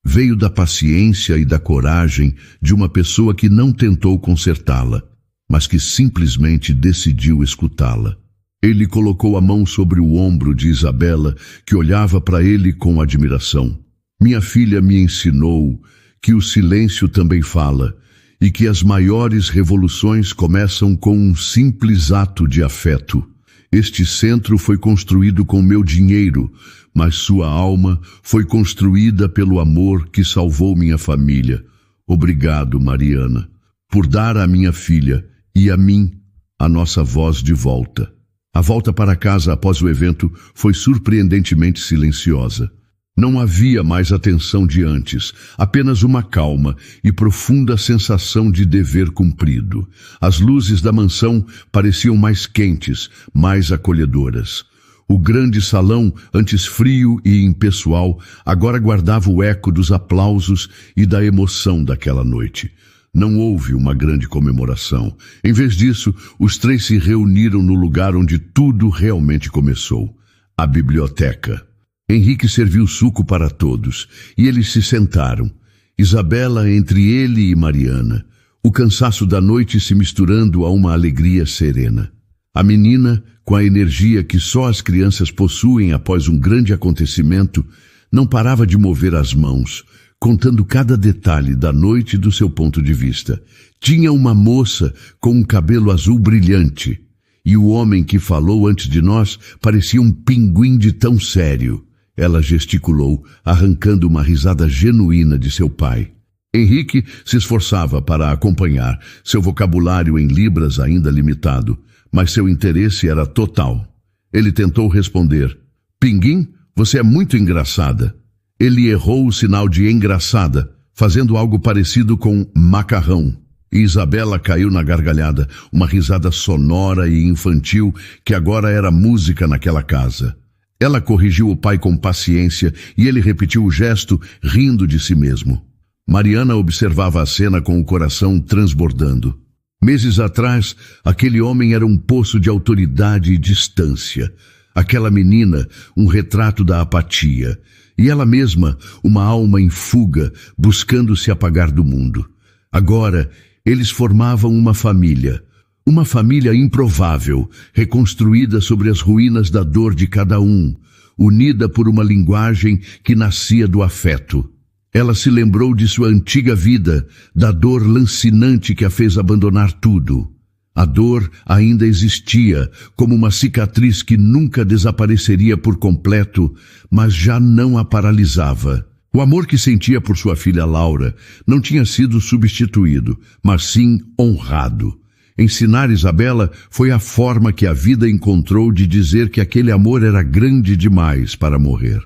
Speaker 1: Veio da paciência e da coragem de uma pessoa que não tentou consertá-la, mas que simplesmente decidiu escutá-la." Ele colocou a mão sobre o ombro de Isabela, que olhava para ele com admiração. "Minha filha me ensinou que o silêncio também fala, e que as maiores revoluções começam com um simples ato de afeto. Este centro foi construído com meu dinheiro, mas sua alma foi construída pelo amor que salvou minha família. Obrigado, Mariana, por dar à minha filha e a mim a nossa voz de volta." A volta para casa após o evento foi surpreendentemente silenciosa. Não havia mais a tensão de antes, apenas uma calma e profunda sensação de dever cumprido. As luzes da mansão pareciam mais quentes, mais acolhedoras. O grande salão, antes frio e impessoal, agora guardava o eco dos aplausos e da emoção daquela noite. Não houve uma grande comemoração. Em vez disso, os três se reuniram no lugar onde tudo realmente começou: a biblioteca. Henrique serviu suco para todos, e eles se sentaram. Isabela entre ele e Mariana, o cansaço da noite se misturando a uma alegria serena. A menina, com a energia que só as crianças possuem após um grande acontecimento, não parava de mover as mãos, contando cada detalhe da noite do seu ponto de vista. Tinha uma moça com um cabelo azul brilhante, e o homem que falou antes de nós parecia um pinguim de tão sério. Ela gesticulou, arrancando uma risada genuína de seu pai. Henrique se esforçava para acompanhar, seu vocabulário em libras ainda limitado, mas seu interesse era total. Ele tentou responder: "Pinguim, você é muito engraçada." Ele errou o sinal de engraçada, fazendo algo parecido com macarrão. E Isabela caiu na gargalhada, uma risada sonora e infantil que agora era música naquela casa. Ela corrigiu o pai com paciência e ele repetiu o gesto, rindo de si mesmo. Mariana observava a cena com o coração transbordando. Meses atrás, aquele homem era um poço de autoridade e distância. Aquela menina, um retrato da apatia. E ela mesma, uma alma em fuga, buscando se apagar do mundo. Agora, eles formavam uma família improvável, reconstruída sobre as ruínas da dor de cada um, unida por uma linguagem que nascia do afeto. Ela se lembrou de sua antiga vida, da dor lancinante que a fez abandonar tudo. A dor ainda existia, como uma cicatriz que nunca desapareceria por completo, mas já não a paralisava. O amor que sentia por sua filha Laura não tinha sido substituído, mas sim honrado. Ensinar Isabela foi a forma que a vida encontrou de dizer que aquele amor era grande demais para morrer.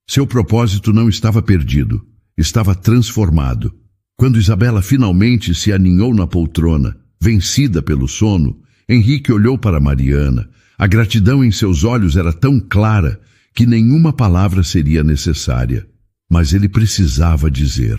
Speaker 1: Seu propósito não estava perdido, estava transformado. Quando Isabela finalmente se aninhou na poltrona, vencida pelo sono, Henrique olhou para Mariana. A gratidão em seus olhos era tão clara que nenhuma palavra seria necessária. Mas ele precisava dizer: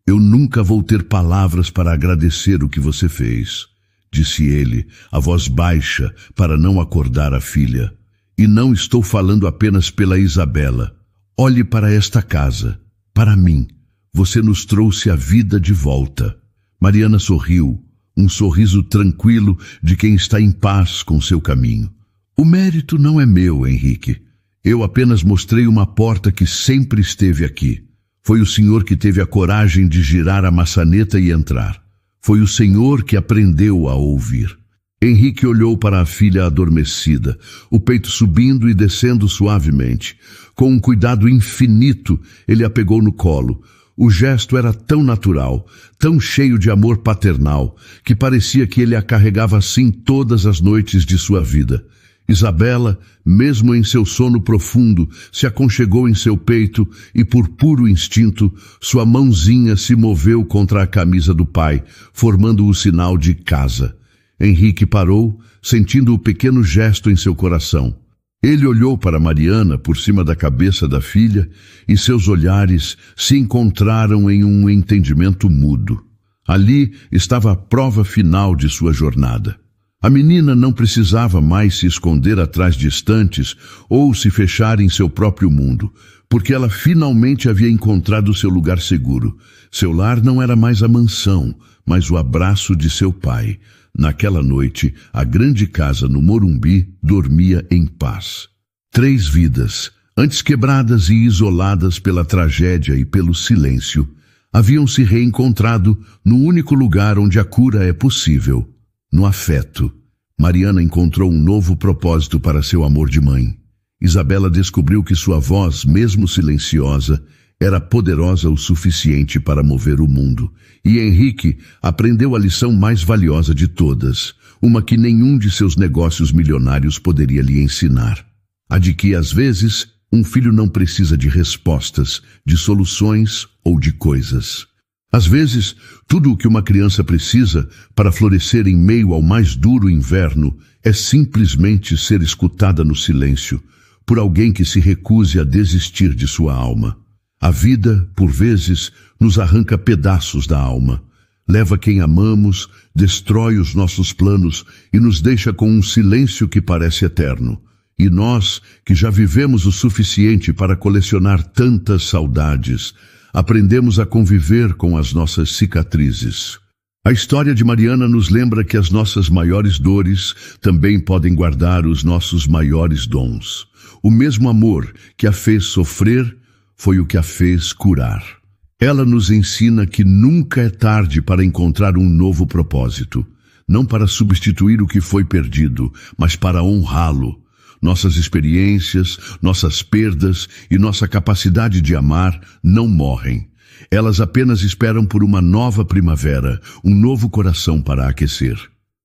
Speaker 1: "Eu nunca vou ter palavras para agradecer o que você fez", disse ele, a voz baixa para não acordar a filha. "E não estou falando apenas pela Isabela. Olhe para esta casa, para mim. Você nos trouxe a vida de volta." Mariana sorriu, um sorriso tranquilo de quem está em paz com seu caminho. "O mérito não é meu, Henrique. Eu apenas mostrei uma porta que sempre esteve aqui. Foi o senhor que teve a coragem de girar a maçaneta e entrar. Foi o senhor que aprendeu a ouvir." Henrique olhou para a filha adormecida, o peito subindo e descendo suavemente. Com um cuidado infinito, ele a pegou no colo. O gesto era tão natural, tão cheio de amor paternal, que parecia que ele a carregava assim todas as noites de sua vida. Isabela, mesmo em seu sono profundo, se aconchegou em seu peito e, por puro instinto, sua mãozinha se moveu contra a camisa do pai, formando o sinal de casa. Henrique parou, sentindo o pequeno gesto em seu coração. Ele olhou para Mariana por cima da cabeça da filha e seus olhares se encontraram em um entendimento mudo. Ali estava a prova final de sua jornada. A menina não precisava mais se esconder atrás de estantes ou se fechar em seu próprio mundo, porque ela finalmente havia encontrado seu lugar seguro. Seu lar não era mais a mansão, mas o abraço de seu pai. Naquela noite, a grande casa no Morumbi dormia em paz. 3 vidas, antes quebradas e isoladas pela tragédia e pelo silêncio, haviam se reencontrado no único lugar onde a cura é possível, no afeto. Mariana encontrou um novo propósito para seu amor de mãe. Isabela descobriu que sua voz, mesmo silenciosa, era poderosa o suficiente para mover o mundo. E Henrique aprendeu a lição mais valiosa de todas, uma que nenhum de seus negócios milionários poderia lhe ensinar. A de que, às vezes, um filho não precisa de respostas, de soluções ou de coisas. Às vezes, tudo o que uma criança precisa para florescer em meio ao mais duro inverno é simplesmente ser escutada no silêncio, por alguém que se recuse a desistir de sua alma. A vida, por vezes, nos arranca pedaços da alma, leva quem amamos, destrói os nossos planos e nos deixa com um silêncio que parece eterno. E nós, que já vivemos o suficiente para colecionar tantas saudades, aprendemos a conviver com as nossas cicatrizes. A história de Mariana nos lembra que as nossas maiores dores também podem guardar os nossos maiores dons. O mesmo amor que a fez sofrer foi o que a fez curar. Ela nos ensina que nunca é tarde para encontrar um novo propósito, não para substituir o que foi perdido, mas para honrá-lo. Nossas experiências, nossas perdas e nossa capacidade de amar não morrem. Elas apenas esperam por uma nova primavera, um novo coração para aquecer.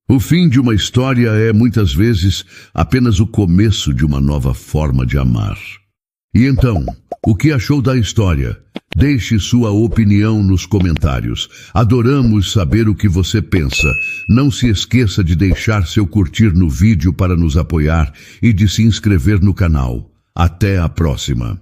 Speaker 1: O fim de uma história é, muitas vezes, apenas o começo de uma nova forma de amar. E então, o que achou da história? Deixe sua opinião nos comentários. Adoramos saber o que você pensa. Não se esqueça de deixar seu curtir no vídeo para nos apoiar e de se inscrever no canal. Até a próxima!